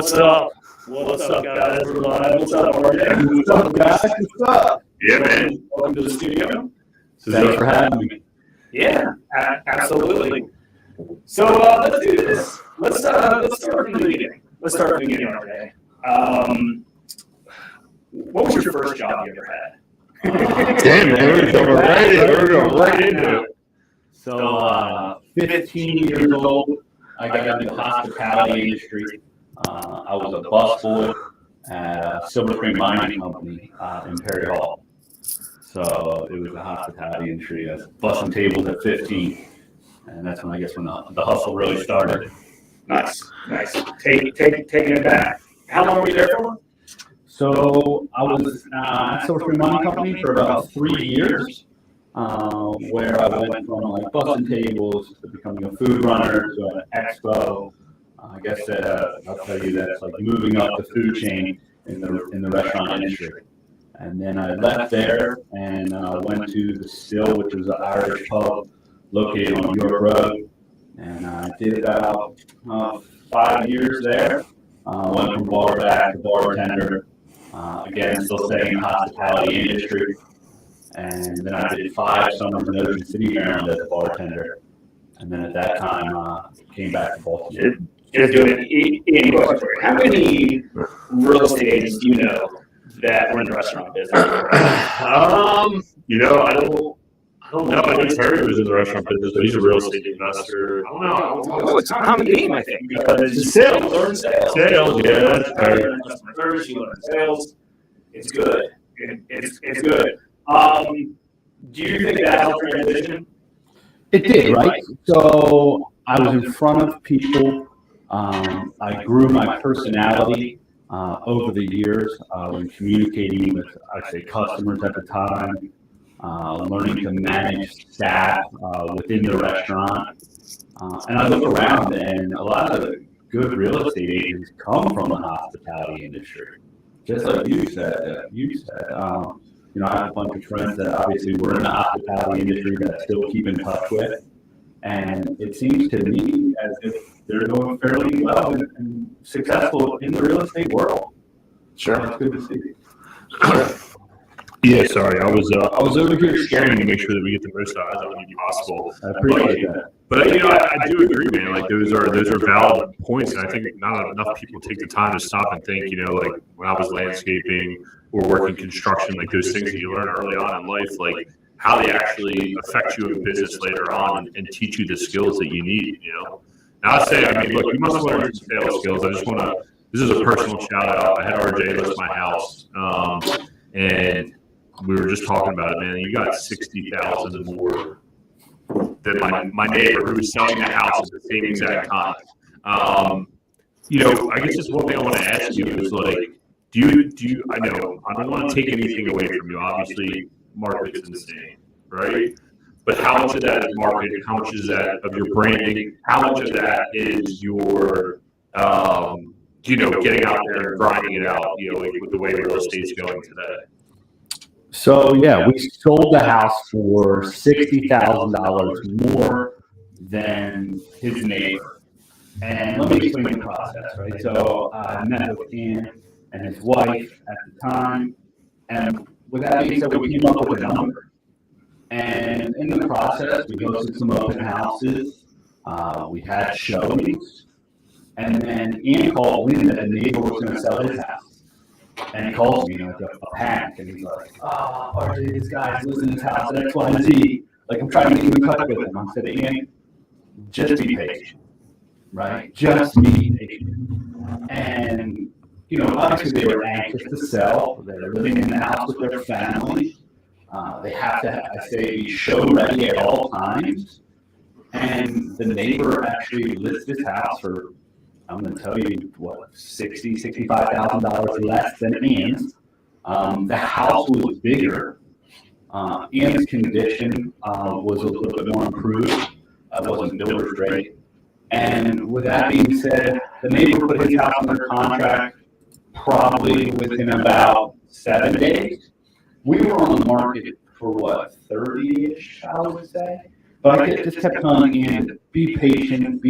What's up? What's up, guys? We're live. What's up, RJ? What's up, guys? What's up? Yeah, man. Welcome to the studio. Thanks for having me. Yeah, absolutely. So let's do this. Let's start from the beginning. RJ. What was your first job you ever had? Damn, man, we're going right into it. So, 15 years old, I got into the hospitality industry. I was a busboy at a Silver Spring Mining Company in Perry Hall. So it was the hospitality industry. I was bussing tables at 15, and that's when the hustle really started. Nice. Taking it back. How long were you there for? So I was at Silver Spring Mining Company for about 3 years, where I went from like bussing tables to becoming a food runner to an expo. I guess I'll tell you that's like moving up the food chain in the restaurant industry. And then I left there and went to the Still, which was an Irish pub located on York Road. And I did about 5 years there. Went from bar back to bartender. Again, still staying in the hospitality industry. And then I did 5 summers in Ocean City, Maryland as a bartender. And then at that time, came back to Baltimore. Just doing it. How many real estate agents do you know that were in the restaurant business? I don't know. I know Terry was in the restaurant business, but he's a real estate investor. I don't know. It's a common name, I think, because Sales. you learn sales. Sales, yeah, that's You fair. learn customer service, you learn sales. It's good. It's good. Do you think that helped transition? It did, right? So I was in front of people. I grew my personality over the years when communicating with, I'd say, customers at the time, learning to manage staff within the restaurant. And I look around, and a lot of the good real estate agents come from the hospitality industry. Just like you said. I have a bunch of friends that obviously were in the hospitality industry that I still keep in touch with. And it seems to me as if they're doing fairly well and successful in the real estate world. Sure. It's good to see. Yeah, sorry. I was over here scanning to make sure that we get the most out of it possible. I appreciate that. But I do agree, man. Like those are valid points, and I think not enough people take the time to stop and think. Like when I was landscaping or working construction, like those things that you learn early on in life, like how they actually affect you in business later on and teach you the skills that you need. Now I say, look, you must learn some sales skills. I just want to. This is a personal shout out. I had RJ list my house, and we were just talking about it, man. You got 60,000 more than my neighbor who was selling the house at the same exact time. I guess just one thing I want to ask you is like, do you? I know I don't want to take anything away from you. Obviously, market's insane, right? But how much of that is marketing? How much is that of your branding? How much of that is your getting out there and grinding it out, like with the way real estate's going today? So yeah, we sold the house for $60,000 more than his neighbor. And let me explain the process, right? So I met with Ian and his wife at the time, and with that being said, we came up with a number. And in the process, we hosted some open houses, we had showings, and then Ian called me that a neighbor was going to sell his house. And he calls me, like a panic, and he's like, RJ, this guy's losing his house at X, Y, and Z. Like, I'm trying to get in touch with him. I said, Ian, just be patient, right? Just be patient. And, obviously they were anxious to sell. They're living in the house with their family. They have to, be show ready at all times. And the neighbor actually lists his house for, I'm going to tell you, $65,000 less than Ian's. The house was bigger. Ian's condition was a little bit more improved. It wasn't builder's grade. And with that being said, the neighbor put his house under contract probably within about 7 days. We were on the market for 30-ish, I would say. But I just kept telling Ian, be patient.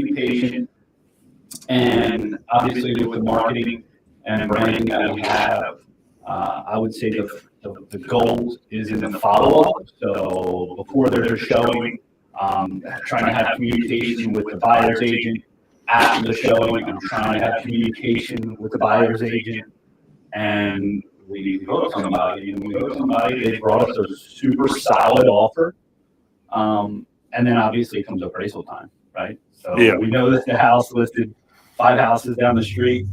And obviously with the marketing and branding that we have, I would say the goal is in the follow-up. So before they're showing, trying to have communication with the buyer's agent. After the showing, I'm trying to have communication with the buyer's agent. And we hook somebody, they brought us a super solid offer. And then obviously comes appraisal time, right? So we know that the house listed 5 houses down the street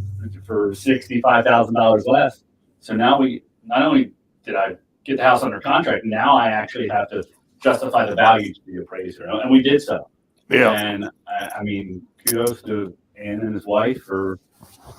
for $65,000 less. So now not only did I get the house under contract, now I actually have to justify the value to the appraiser, and we did so. Yeah. And I mean, kudos to Ann and his wife for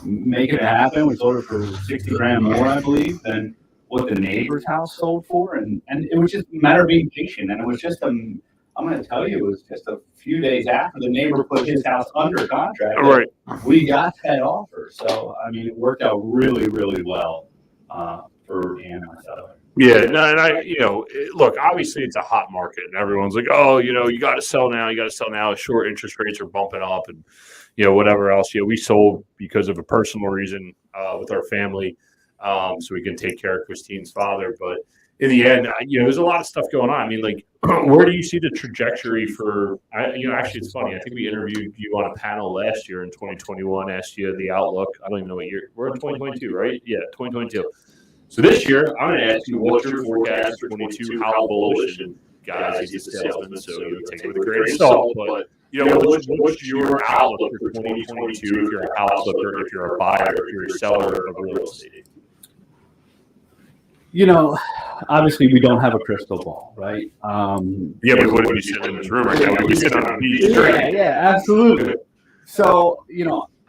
making it happen. We sold it for $60,000 more, I believe, than what the neighbor's house sold for, and it was just a matter of being patient. And it was just I'm going to tell you, it was just a few days after the neighbor put his house under contract. Right. We got that offer. So, I mean, it worked out really, really well for Ann and myself. Yeah, no, and look, obviously it's a hot market, and everyone's like, oh, you got to sell now. You got to sell now. Short interest rates are bumping up, and whatever else. We sold because of a personal reason with our family, so we can take care of Christine's father. But in the end, there's a lot of stuff going on. I mean, like, where do you see the trajectory for? Actually, it's funny. I think we interviewed you on a panel last year in 2021. Asked you the outlook. I don't even know what year. We're in 2022, right? Yeah, 2022. So this year, I'm going to ask you what's your forecast for 22, how bullish, and guys, he's a salesman, so take it with a grain of salt, but, what's your outlook for 2022 if you're a house flipper, if you're a buyer, if you're a seller of real estate? Obviously we don't have a crystal ball, right? Yeah, we wouldn't be sitting in this room right now. We'd be sitting on the beach. Yeah, absolutely. So,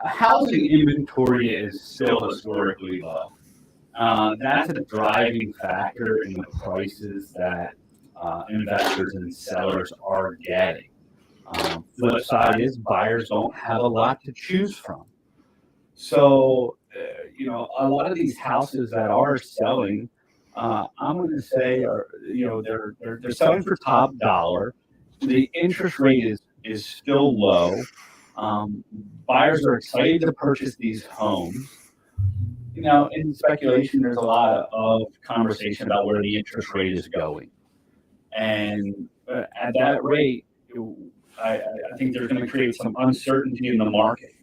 housing inventory is still historically low. That's a driving factor in the prices that investors and sellers are getting. Flip side is buyers don't have a lot to choose from. So, a lot of these houses that are selling, I'm going to say, they're selling for top dollar. The interest rate is still low. Buyers are excited to purchase these homes. In speculation, there's a lot of conversation about where the interest rate is going. And at that rate, I think they're going to create some uncertainty in the market.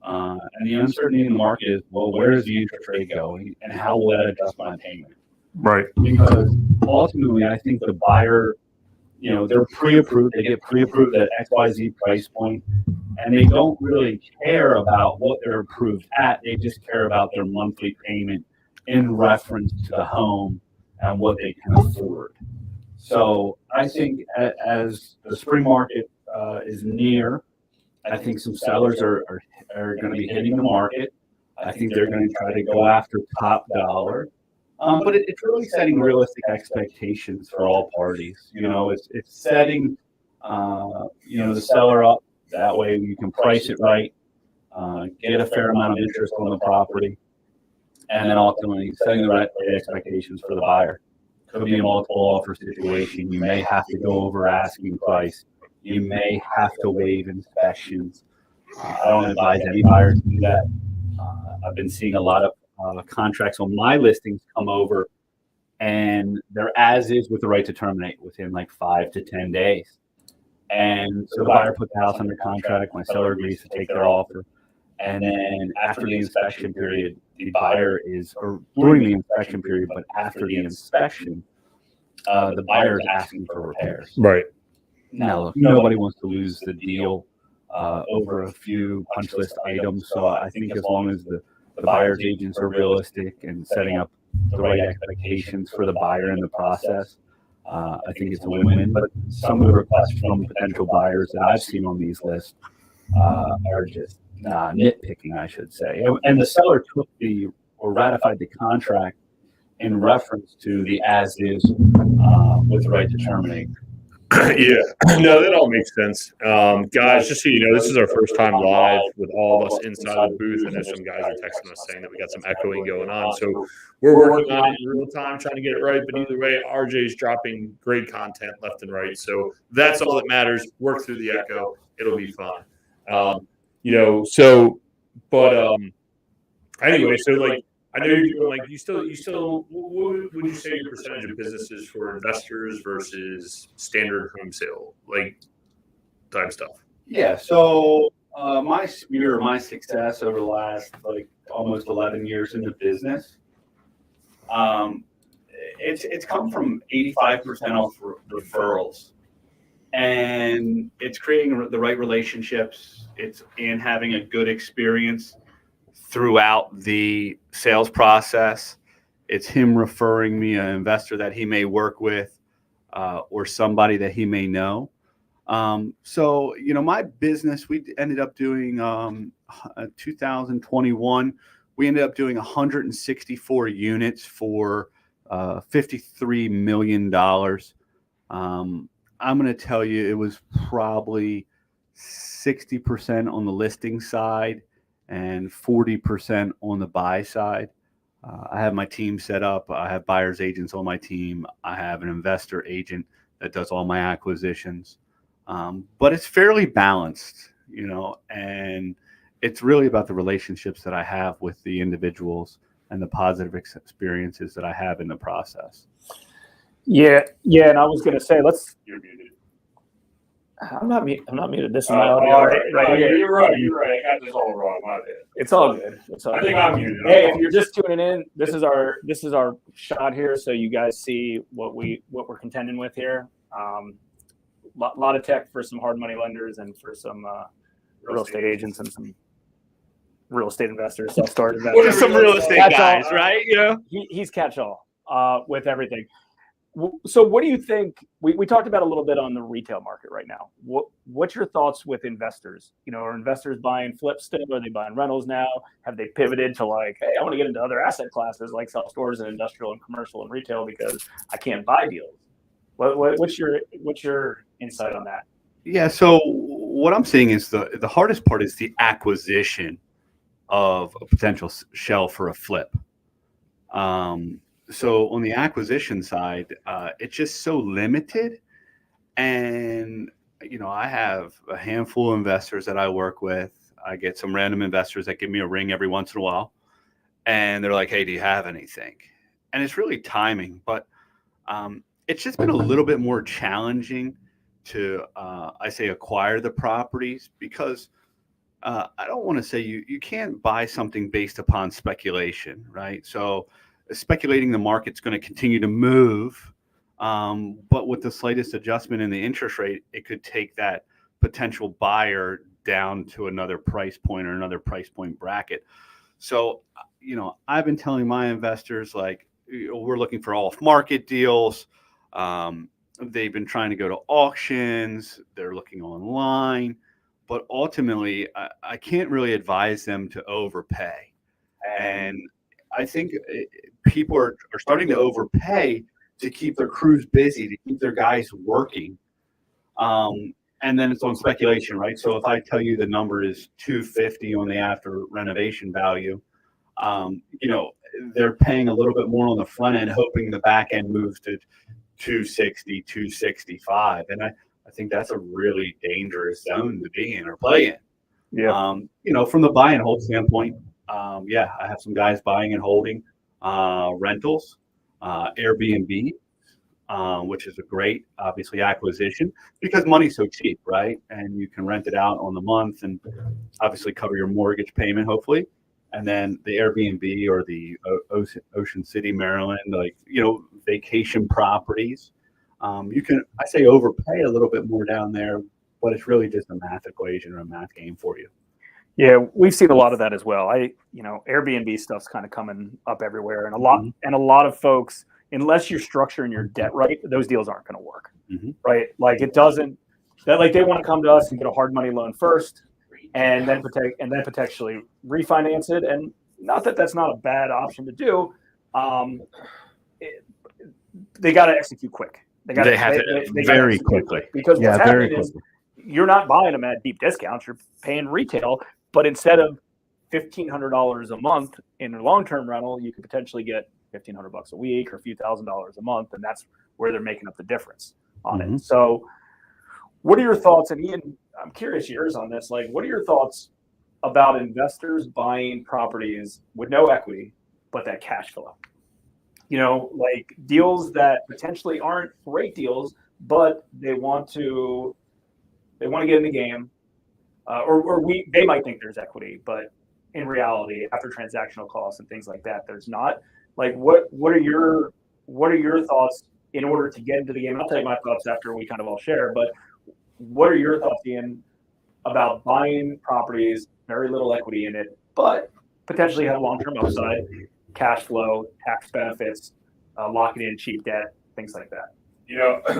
And the uncertainty in the market is, well, where is the interest rate going and how will that adjust my payment? Right. Because ultimately, I think the buyer, they're pre-approved. They get pre-approved at XYZ price point. And they don't really care about what they're approved at. They just care about their monthly payment in reference to the home and what they can afford. So I think as the spring market is near, I think some sellers are going to be hitting the market. I think they're going to try to go after top dollar. But it's really setting realistic expectations for all parties. It's setting, the seller up. That way you can price it right, get a fair amount of interest on the property, and then ultimately setting the right expectations for the buyer. Could be a multiple offer situation. You may have to go over asking price. You may have to waive inspections. I don't advise any buyer to do that. I've been seeing a lot of contracts on my listings come over, and they're as is with the right to terminate within like 5 to 10 days. And so the buyer put the house under contract. My seller agrees to take their offer. And then after the inspection period, the buyer or during the inspection period, but after the inspection, the buyer is asking for repairs. Right. Now, look, nobody wants to lose the deal over a few punch list items. So I think as long as the buyer's agents are realistic and setting up the right expectations for the buyer in the process, I think it's a win-win. But some of the requests from potential buyers that I've seen on these lists are just nitpicking, I should say. And the seller took or ratified the contract in reference to the as-is with the right to terminate. Yeah, no, that all makes sense. Guys, just so you know, this is our first time live with all of us inside the booth. I know some guys are texting us saying that we got some echoing going on. So we're working on it in real time, trying to get it right. But either way, RJ's dropping great content left and right. So that's all that matters. Work through the echo. It'll be fun. Anyway, so like I know you're doing like you still what would you say your percentage of business is for investors versus standard home sale like type stuff? Yeah. So my success over the last like almost 11 years in the business, it's come from 85% off referrals, and it's creating the right relationships. It's in having a good experience throughout the sales process. It's him referring me an investor that he may work with, or somebody that he may know. So, my business, we ended up doing 2021, we ended up doing 164 units for $53 million. I'm going to tell you it was probably 60% on the listing side and 40% on the buy side. I have my team set up. I have buyer's agents on my team. I have an investor agent that does all my acquisitions. But it's fairly balanced, and it's really about the relationships that I have with the individuals and the positive experiences that I have in the process. Yeah, and I was going to say, You're muted. I'm not muted. This is my audio. Right here. You're right. I got this all wrong. My bad. It's all good. I think I'm muted. Hey, if you're just tuning in, this is our shot here, so you guys see what we're contending with here. Lot of tech for some hard money lenders and for some real estate agents and some real estate investors, self-storage investors. Just some real estate guys, right? He's catch-all with everything. So what do you think? We talked about a little bit on the retail market right now. What's your thoughts with investors? Are investors buying flips still? Are they buying rentals now? Have they pivoted to like, hey, I want to get into other asset classes like self-storage and industrial and commercial and retail because I can't buy deals? What's your insight on that? Yeah. So what I'm seeing is the hardest part is the acquisition of a potential shell for a flip. So on the acquisition side, it's just so limited. And, I have a handful of investors that I work with. I get some random investors that give me a ring every once in a while. And they're like, hey, do you have anything? And it's really timing. But it's just been a little bit more challenging to, acquire the properties because I don't want to say you can't buy something based upon speculation, right? So speculating the market's going to continue to move, but with the slightest adjustment in the interest rate, it could take that potential buyer down to another price point or another price point bracket. So, I've been telling my investors, like, we're looking for off-market deals. They've been trying to go to auctions. They're looking online. But ultimately, I can't really advise them to overpay. And I think people are starting to overpay to keep their crews busy, to keep their guys working. And then it's on speculation, right? So if I tell you the number is $250 on the after renovation value, they're paying a little bit more on the front end, hoping the back end moves to 260, 265. And I think that's a really dangerous zone to be in or play in. Yeah. From the buy and hold standpoint, I have some guys buying and holding rentals, Airbnb, which is a great, obviously, acquisition because money's so cheap, right? And you can rent it out on the month and obviously cover your mortgage payment, hopefully. And then the Airbnb or the Ocean City, Maryland, vacation properties. You can, overpay a little bit more down there, but it's really just a math equation or a math game for you. Yeah, we've seen a lot of that as well. Airbnb stuff's kind of coming up everywhere, and a lot of folks, unless you're structuring your debt right, those deals aren't going to work, right? Like it doesn't. That like they want to come to us and get a hard money loan first, and then potentially refinance it. And not that that's not a bad option to do. They got to execute quick. They have to very quickly because what's happening is you're not buying them at deep discounts. You're paying retail, but instead of $1,500 a month in a long-term rental, you could potentially get $1,500 a week or a few $1,000s a month, and that's where they're making up the difference on it. So, what are your thoughts? And Ian, I'm curious yours on this. Like, what are your thoughts about investors buying properties with no equity, but that cash flow. Like deals that potentially aren't great deals, but they want to get in the game, they might think there's equity, but in reality, after transactional costs and things like that, there's not. Like, what are your thoughts in order to get into the game? I'll tell you my thoughts after we kind of all share, but what are your thoughts, Ian, about buying properties, very little equity in it, but potentially have long-term upside, cash flow, tax benefits, locking in cheap debt, things like that?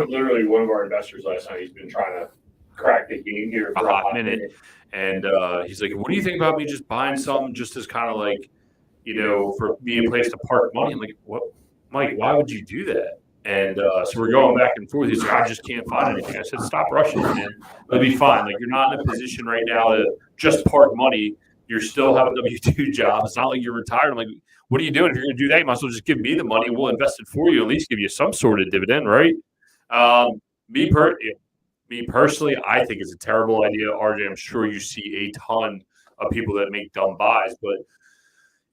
Literally one of our investors last night, he's been trying to crack the game here for a hot minute. And he's like, what do you think about me just buying something just as kind of like, for being a place to park money? I'm like, what, Mike, why would you do that? And so we're going back and forth. He's like, I just can't find anything. I said, stop rushing, man. It'll be fine. Like, you're not in a position right now to just park money. You still have a W-2 job. It's not like you're retired. I'm like, what are you doing? If you're going to do that, you might as well just give me the money. We'll invest it for you, at least give you some sort of dividend, right? Me personally, I think it's a terrible idea. RJ, I'm sure you see a ton of people that make dumb buys, but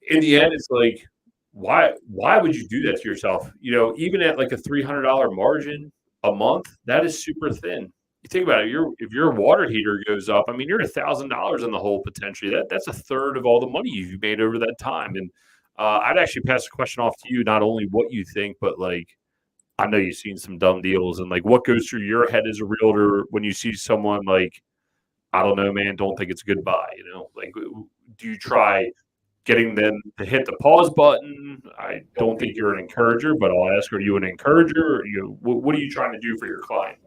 in the end, it's like, why would you do that to yourself? Even at like a $300 margin a month, that is super thin. You think about it, if your water heater goes up, I mean, you're $1,000 in the hole potentially. That's a third of all the money you've made over that time. And I'd actually pass the question off to you, not only what you think, but like, I know you've seen some dumb deals, and like, what goes through your head as a realtor when you see someone like, I don't know, man, don't think it's a good buy. Like, do you try getting them to hit the pause button? I don't think you're an encourager, but I'll ask, are you an encourager? Or what are you trying to do for your client?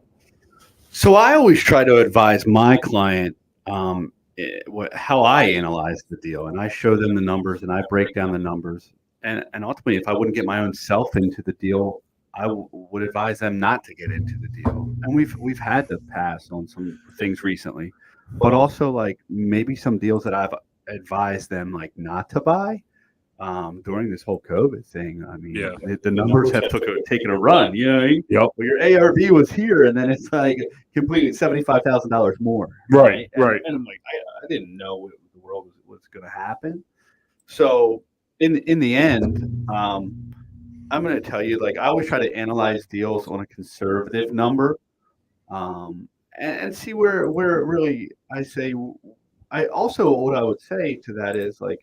So I always try to advise my client how I analyze the deal, and I show them the numbers and I break down the numbers. And ultimately, if I wouldn't get my own self into the deal, I would advise them not to get into the deal. And we've had to pass on some things recently, but also like maybe some deals that I've advised them like not to buy during this whole COVID thing. I mean, the numbers have taken a run. Yep. Well, your ARV was here, and then it's like completely $75,000 more. Right. And I'm like, I didn't know what the world was going to happen. So in the end, I'm going to tell you, like, I always try to analyze deals on a conservative number, and see where really I say. I also, what I would say to that is, like,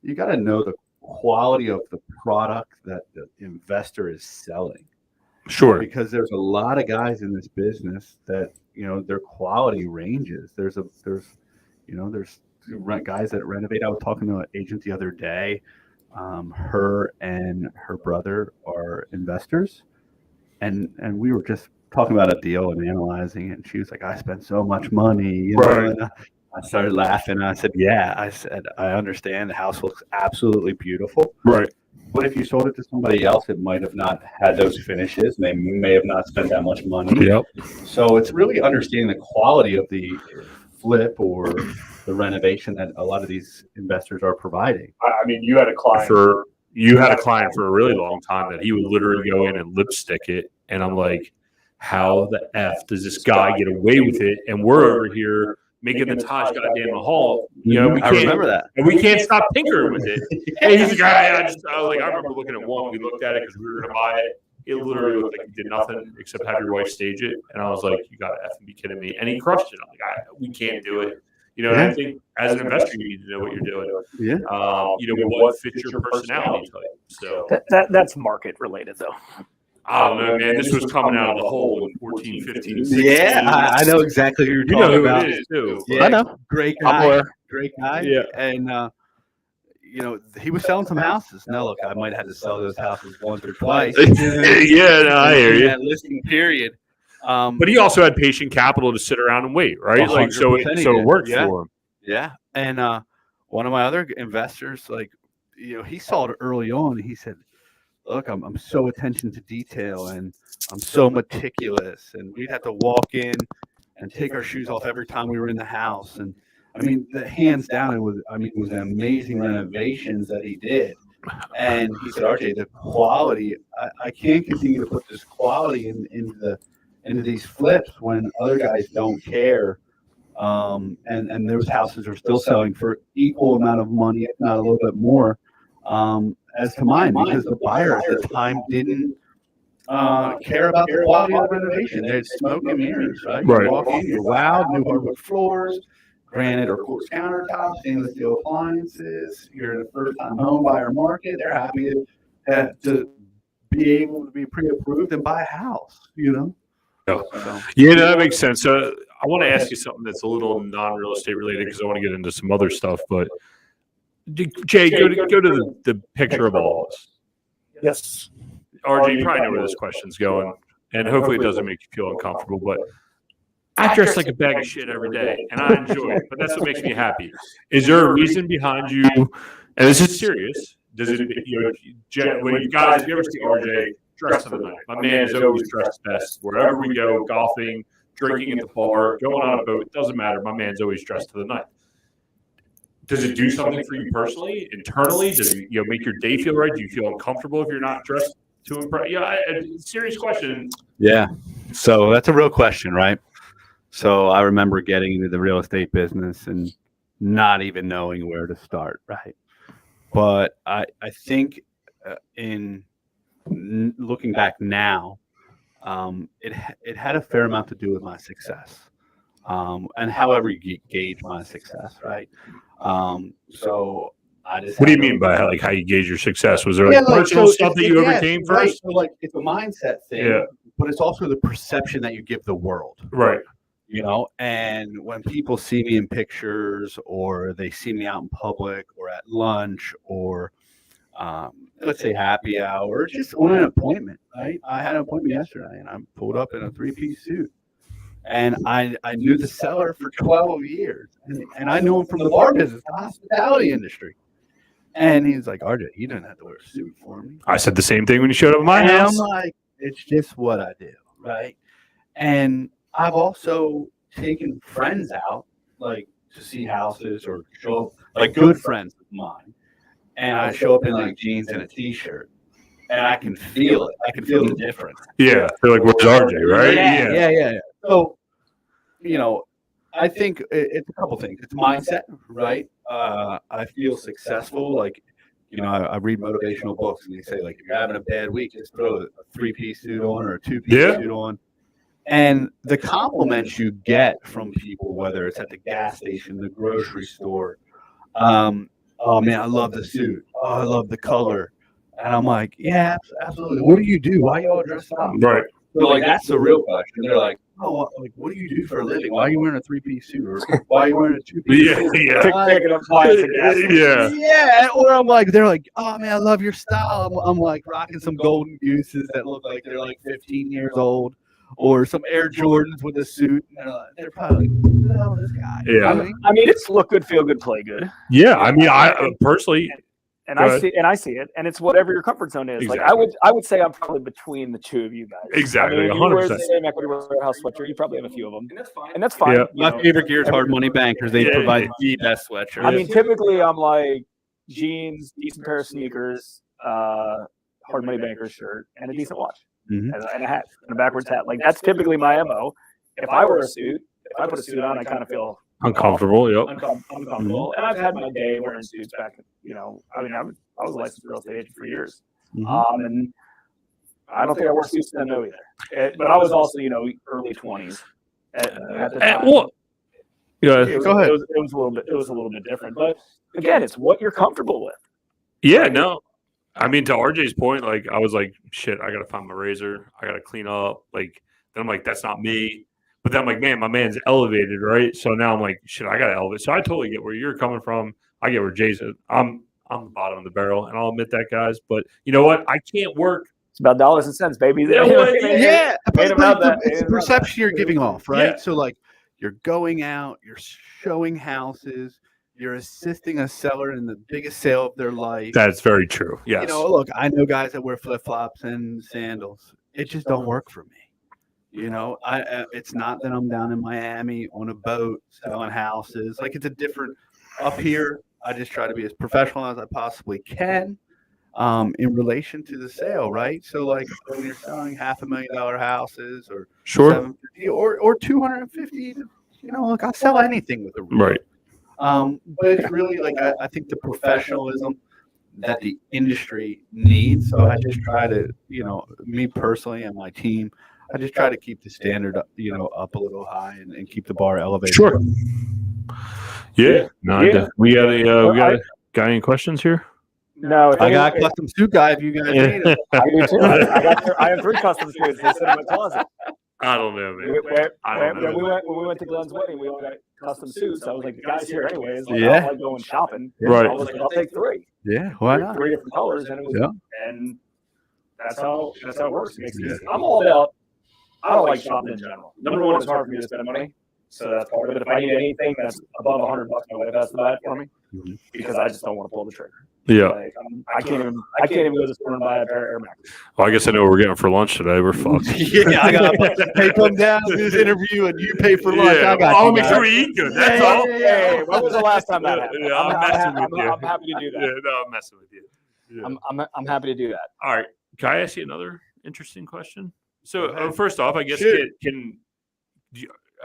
you got to know the quality of the product that the investor is selling. Sure. Because there's a lot of guys in this business that, their quality ranges. There's guys that renovate. I was talking to an agent the other day. Her and her brother are investors, and we were just talking about a deal and analyzing it. And she was like, I spent so much money. Right. And I started laughing. I said, I understand. The house looks absolutely beautiful. Right. But if you sold it to somebody else, it might have not had those finishes. They may have not spent that much money. Yep. So it's really understanding the quality of the flip or the renovation that a lot of these investors are providing. I mean, you had a client for a really long time that he would literally go in and lipstick it, and I'm like, how the F does this guy get away with it? And we're over here making the Taj goddamn Mahal. I remember that, and we can't stop tinkering with it. And he's like, I remember looking at one. We looked at it because we were going to buy it. It literally looked like he did nothing except have your wife stage it. And I was like, you got to effing be kidding me. And he crushed it. I'm like, we can't do it. And I think as an investor, you need to know what you're doing. Yeah. What fits your personality type. So that's market related, though. I don't know, man. This was coming out of the hole in 14, 15, 16. Yeah, I know exactly who you're talking about. Who it is, too. Yeah, I know. Great guy. Yeah. And, he was selling some houses. Now, look, I might have to sell those houses once or twice. I hear you. That listing period. But he also had patient capital to sit around and wait, right? Like, so it worked for him. Yeah. And one of my other investors, like, he saw it early on. He said, look, I'm so attention to detail, and I'm so meticulous, and we'd have to walk in and take our shoes off every time we were in the house. And I mean, hands down, it was an amazing renovations that he did. And he said, RJ, the quality, I can't continue to put this quality into these flips when other guys don't care And those houses are still selling for equal amount of money, if not a little bit more, as to mine, because the buyer at the time didn't care about the quality of the renovation. They had smoke and mirrors, right? Right. You walk in, you're wowed, new hardwood floors, granite or quartz countertops, stainless steel appliances. You're in a first-time home buyer market. They're happy to be able to be pre-approved and buy a house, you know? Yeah, that makes sense. So I want to ask you something that's a little non-real estate related because I want to get into some other stuff. But Jay, go to the picture of all of us. Yes. RJ, you probably know where this question's going, and hopefully it doesn't make you feel uncomfortable. But I dress like a bag of shit every day, and I enjoy it. But that's what makes me happy. Is there a reason behind you? And this is serious. Does it? When you guys, if you ever see RJ dressed to the night, my man is always dressed best wherever we go, golfing, drinking at the bar, going on a boat. It doesn't matter. My man's always dressed to the night. Does it do something for you personally, internally? Does it make your day feel right? Do you feel uncomfortable if you're not dressed to impress? Yeah, serious question. Yeah. So that's a real question, right? So I remember getting into the real estate business and not even knowing where to start, right? But I think in looking back now, it had a fair amount to do with my success, and however you gauge my success, right? So I just. What do you mean by how you gauge your success? Was there personal stuff that you overcame first? Right. So it's a mindset thing, but it's also the perception that you give the world, right? And when people see me in pictures, or they see me out in public, or at lunch, or let's say happy hour, or just on an appointment, right? I had an appointment yesterday, and I pulled up in a 3-piece suit. And I knew the seller for 12 years. And I knew him from the bar business, the hospitality industry. And he's like, RJ, you don't have to wear a suit for me. I said the same thing when you showed up at my house. I'm like, it's just what I do, right? And I've also taken friends out, like, to see houses or show up, like good friends of mine. And I show up in like jeans and a t-shirt. And I can feel it. I can feel the difference. Yeah. They're like, where's RJ, right? Yeah. So, I think it's a couple things. It's mindset, right? I feel successful. Like, I read motivational books, and they say, like, if you're having a bad week, just throw a 3-piece suit on or a 2-piece suit on. And the compliments you get from people, whether it's at the gas station, the grocery store, oh man, I love the suit. Oh, I love the color. And I'm like, yeah, absolutely. What do you do? Why you all dressed up? Right. So like, that's the real question. They're like, oh, like, what do you do for a living? Why are you wearing a 3-piece suit? Or why are you wearing a 2-piece suit? Yeah. Or I'm like, they're like, oh man, I love your style. I'm like rocking some golden gooses that look like they're like 15 years old, or some Air Jordans with a suit. And they're probably like, who the hell is this guy? Yeah. I mean, it's look good, feel good, play good. Yeah. I mean, I personally. And I see it, and it's whatever your comfort zone is. Exactly. Like I would say I'm probably between the two of you guys. Exactly, I mean, you wear 100%. the same Equity Warehouse sweatshirt. You probably have a few of them, and that's fine. Yeah. My favorite gear is Hard Money Bankers. They provide the best sweatshirt. I mean, typically I'm like jeans, decent pair of sneakers, Hard Money Bankers shirt, and a decent watch, and a hat, and a backwards hat. Like that's typically my MO. If I wear a suit, if I put a suit on, I kind of feel uncomfortable. Yep. Uncomfortable. And I've had my day wearing suits back. I mean, I was a licensed real estate agent for years, and I don't think I wore suits then either. But I was also, early 20s at the time. Well, yeah. Go ahead. It was a little bit different, but again, it's what you're comfortable with. Yeah. No. I mean, to RJ's point, like I was like, shit, I gotta find my razor. I gotta clean up. Like then I'm like, that's not me. But then I'm like, man, my man's elevated, right? So now I'm like, shit, I got to elevate. So I totally get where you're coming from. I get where Jay's at. I'm the bottom of the barrel, and I'll admit that, guys. But you know what? I can't work. It's about dollars and cents, baby. Yeah. But It's the perception you're giving off, right? Yeah. So like, you're going out, you're showing houses, you're assisting a seller in the biggest sale of their life. That's very true. Yes. Look, I know guys that wear flip-flops and sandals. It just don't work for me. It's not that I'm down in Miami on a boat selling houses. Like, it's a different up here. I just try to be as professional as I possibly can in relation to the sale, right? So like when you're selling $500,000 houses or Sure. $750,000 or $250,000 to look, I'll sell anything with a reel. Right. But it's really like I think the professionalism that the industry needs. So I just try to, me personally and my team, I just try to keep the standard, up a little high and keep the bar elevated. Sure. Yeah. No, Yeah. we got any questions here? No, I got a custom suit guy if you guys need it. I do too. I have 3 custom suits. They sit in my closet. I don't know, man. When we went to Glenn's wedding, we all got custom suits. I was like, the guy's here anyways. Like, Yeah. I don't like going shopping. Right. I was like, I'll take 3. Yeah, why not? 3 different colors, and it was, Yeah. and that's how it works. It makes it easy. I'm all about. I don't like shopping in general. Number one, it's hard for me to spend money, so that's part of it. If I need anything that's above $100, my wife has to buy it for me because I just don't want to pull the trigger. Yeah. Like, I can't even go to the store and buy a pair of Air Max. Well, I guess I know what we're getting for lunch today. We're fucked. Yeah, I got. Hey, come down to this interview and you pay for lunch. Yeah. I got. I'll you make guys. sure we eat good. That's all. Hey, when was the last time that happened? Yeah, I'm messing with you. I'm happy to do that. Yeah, no, I'm messing with you. Yeah. I'm happy to do that. All right. Can I ask you another interesting question? So first off, I guess Sure.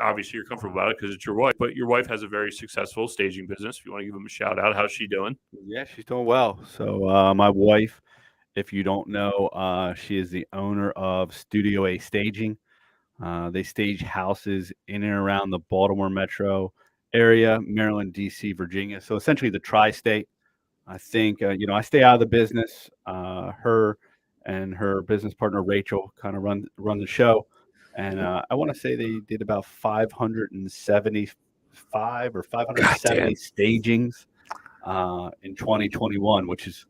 obviously you're comfortable about it because it's your wife, but your wife has a very successful staging business. If you want to give them a shout out, how's she doing? Yeah, she's doing well. So my wife, if you don't know, she is the owner of Studio A Staging. They stage houses in and around the Baltimore metro area, Maryland, D.C., Virginia. So essentially the tri-state. I think, I stay out of the business. Her and her business partner, Rachel, kind of run the show. And I want to say they did about 575 or 570 stagings in 2021, which is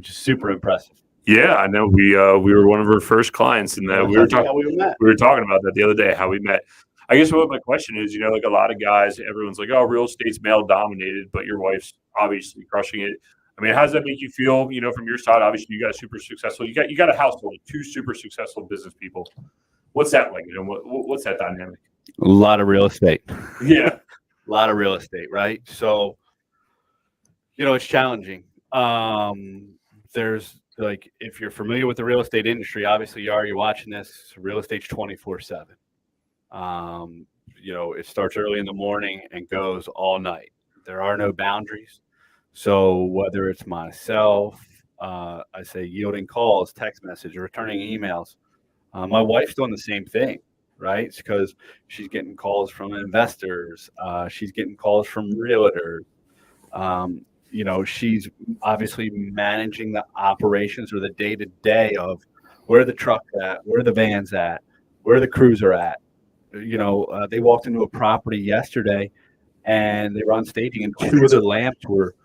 super impressive. Yeah, I know. We were one of her first clients, and we were talking. We were talking about that the other day, how we met. I guess what my question is, like a lot of guys, everyone's like, "Oh, real estate's male dominated," but your wife's obviously crushing it. I mean, how does that make you feel? From your side, obviously you got super successful. You got a household of 2 super successful business people. What's that like? What's that dynamic? A lot of real estate. Yeah, a lot of real estate, right? So, it's challenging. There's like, if you're familiar with the real estate industry, obviously you're watching this. Real estate's 24/7. It starts early in the morning and goes all night. There are no boundaries. So whether it's myself, I say yielding calls, text message, or returning emails. My wife's doing the same thing, right? It's because she's getting calls from investors. She's getting calls from realtors. She's obviously managing the operations or the day-to-day of where the truck's at, where the van's at, where the crews are at. They walked into a property yesterday and they were on staging and two of the lamps were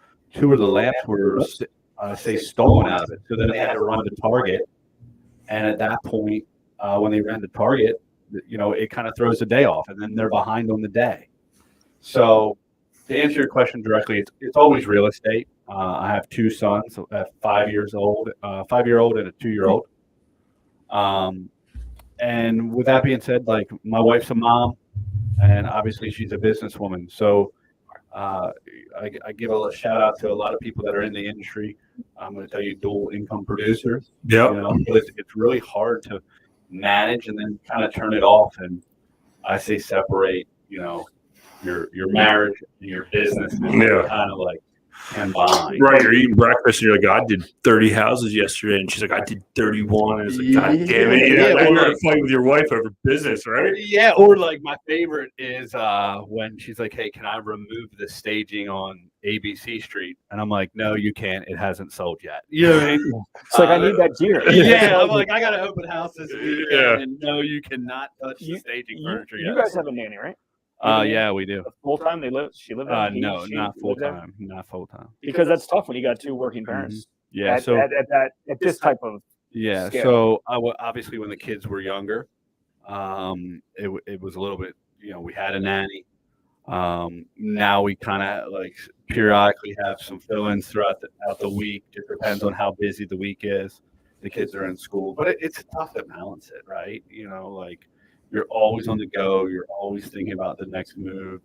stolen out of it. So then they had to run to Target. And at that point, when they ran to Target, it kind of throws the day off, and then they're behind on the day. So to answer your question directly, it's always real estate. I have 2 sons, a 5-year-old and a 2-year-old. And with that being said, like, my wife's a mom, and obviously she's a businesswoman. So I give a shout out to a lot of people that are in the industry. I'm going to tell you, dual income producers. Yeah. But it's really hard to manage and then kind of turn it off. And I say separate, your marriage and your business. Yeah. Kind of like combined. Right. You're eating breakfast and you're like, I did 30 houses yesterday. And she's like, I did 31. And it's like, God damn it. You're fighting with your wife over business, right? Yeah. Or like my favorite is when she's like, hey, can I remove the staging on ABC Street? And I'm like, no, you can't. It hasn't sold yet. You know what I mean? It's like, I need that gear. Yeah. I'm like, I got to open house this weekend. Yeah. And no, you cannot touch the staging furniture yet. You guys have a nanny, right? Yeah, we do. Full time? She lived there? No, not full time. Not full time. Because that's tough when you got 2 working parents. Yeah. At this type of yeah. scale. So obviously when the kids were younger, it was a little bit. We had a nanny. Now we kind of like periodically have some fill-ins throughout the week. It depends on how busy the week is. The kids are in school, but it's tough to balance it, right? Like, you're always on the go. You're always thinking about the next move,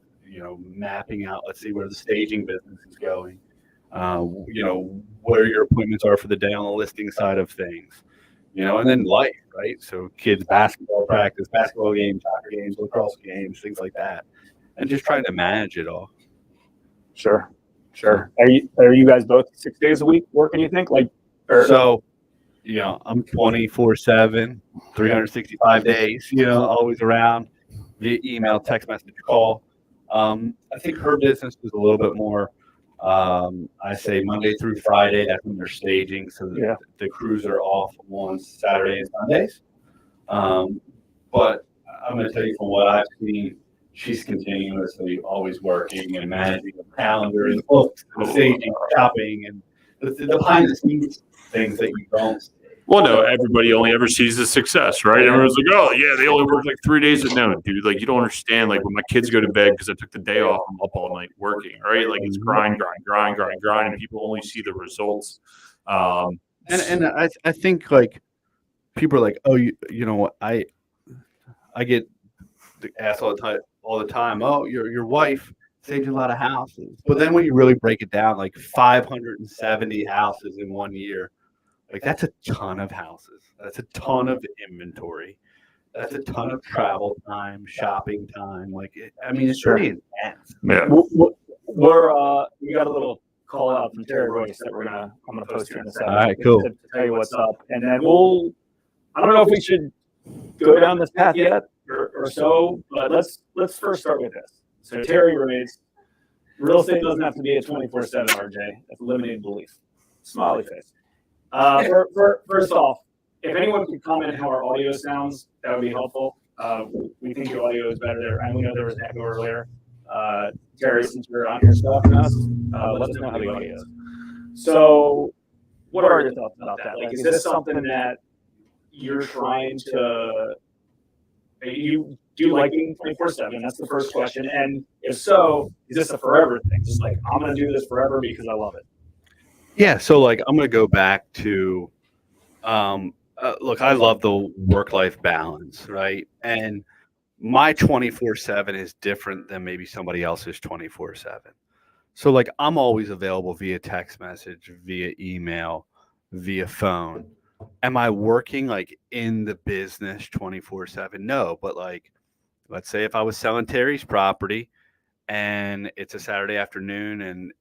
mapping out, let's see where the staging business is going, where your appointments are for the day on the listing side of things, and then life, right? So kids, basketball practice, basketball games, soccer games, lacrosse games, things like that. and just trying to manage it all. Sure. Are you guys both 6 days a week working, you think? So, I'm 24/7, 365 days, always around via email, text message, call. I think her business is a little bit more, I say Monday through Friday. That's when they're staging. So the crews are off on Saturday and Sundays. But I'm going to tell you from what I've seen, she's continuously always working and managing the calendar and the books, the staging, shopping, and the behind the scenes things that you don't see. Well, no, everybody only ever sees the success, right? Everyone's like, oh, yeah, they only work like 3 days. No, dude, like, you don't understand. Like, when my kids go to bed because I took the day off, I'm up all night working, right? Like, it's grind, and people only see the results. And I think, like, people are like, oh, you know what? I get asked all the time, oh, your wife saved you a lot of houses. But then when you really break it down, like 570 houses in 1 year, like that's a ton of houses. That's a ton of inventory. That's a ton of travel time, shopping time. Like, it's pretty intense. Yeah. We got a little call out from Terry Royce that I'm gonna post here in a second. All right, cool. To tell you what's up, and then I don't know if we should go down this path yet or so, but let's first start with this. So Terry Royce, real estate doesn't have to be a 24/7, RJ. That's limited belief. Smiley face. First off, if anyone could comment how our audio sounds, that would be helpful. We think your audio is better there. And we know there was an echo earlier. Terry, since you're on here stalking us, let us know how the audio is. So, what are your thoughts about that? Like, is this something that you're trying to? Do you like being 24/7? That's the first question. And if so, is this a forever thing? Just like, I'm going to do this forever because I love it. Yeah, so like I'm going to go back to, look, I love the work-life balance, right? And my 24/7 is different than maybe somebody else's 24/7. So like I'm always available via text message, via email, via phone. Am I working like in the business 24/7? No, but like, let's say if I was selling Terry's property and it's a Saturday afternoon and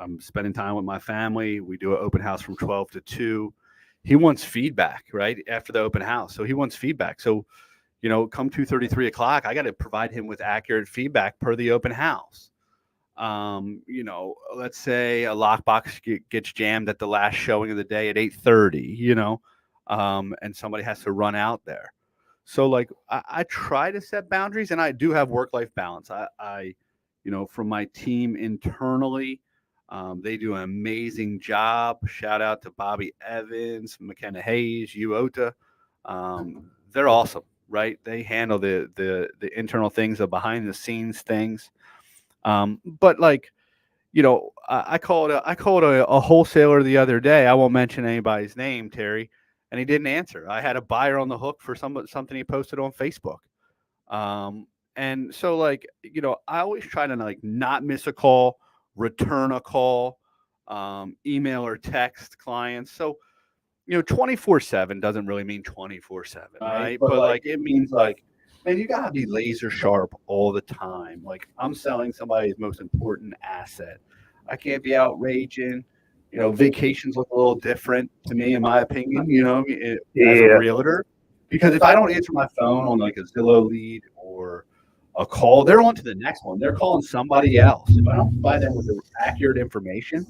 I'm spending time with my family. We do an open house from 12 to 2. He wants feedback, right, after the open house. So he wants feedback. So, come 2:30, 3 o'clock, I got to provide him with accurate feedback per the open house. Let's say a lockbox gets jammed at the last showing of the day at 8:30, and somebody has to run out there. So like I try to set boundaries, and I do have work-life balance. I from my team internally, they do an amazing job. Shout out to Bobby Evans, McKenna Hayes, Uota. They're awesome, right? They handle the internal things, the behind the scenes things. But like, I called a wholesaler the other day. I won't mention anybody's name, Terry, and he didn't answer. I had a buyer on the hook for something he posted on Facebook. And so like, I always try to like not miss a call, return a call, email or text clients. So, 24/7 doesn't really mean 24/7, right? But like, it means like, man, you gotta be laser sharp all the time. Like I'm selling somebody's most important asset. I can't be outraging. Vacations look a little different to me, in my opinion, as a realtor. Because if I don't answer my phone on like a Zillow lead or a call, they're on to the next one. They're calling somebody else. If I don't provide them with the accurate information,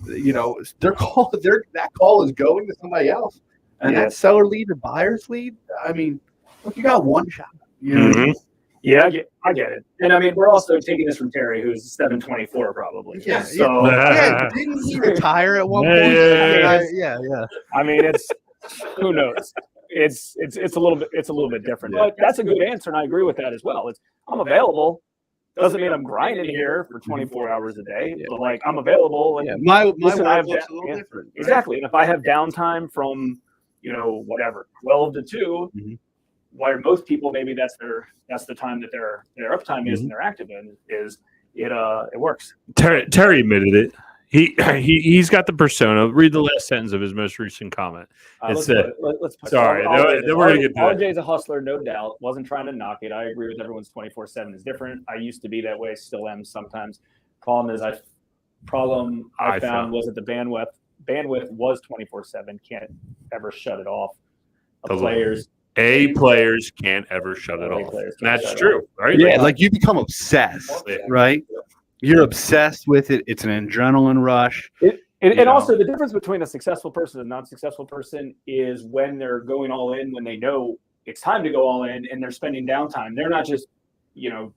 that call is going to somebody else. And that seller lead or buyer's lead, look, you got one shot. Mm-hmm. Yeah, I get it. And I mean, we're also taking this from Terry, who's 724 probably. Yeah. So didn't he retire at one point? Yeah. I mean, it's who knows. It's a little bit different. But that's a good answer, and I agree with that as well. I'm available. Doesn't mean I'm grinding here for 24 hours a day, but like I'm available. And my listen, work looks a little different. Right? Exactly. And if I have downtime from 12 to 2. Mm-hmm. Why most people maybe that's the time that their uptime is and they're active in it works. Terry admitted it. He's got the persona. Read the last sentence of his most recent comment. Let's put sorry, then we're gonna get to that. RJ's a hustler, no doubt. Wasn't trying to knock it. I agree with everyone's 24/7 is different. I used to be that way, still am sometimes. Problem I found was that the bandwidth was 24/7. Can't ever shut it off. Players can't ever shut it off. That's true, right? Yeah, like you become obsessed, right? You're obsessed with it. It's an adrenaline rush. And also the difference between a successful person and a non-successful person is when they're going all in, when they know it's time to go all in and they're spending downtime. They're not just,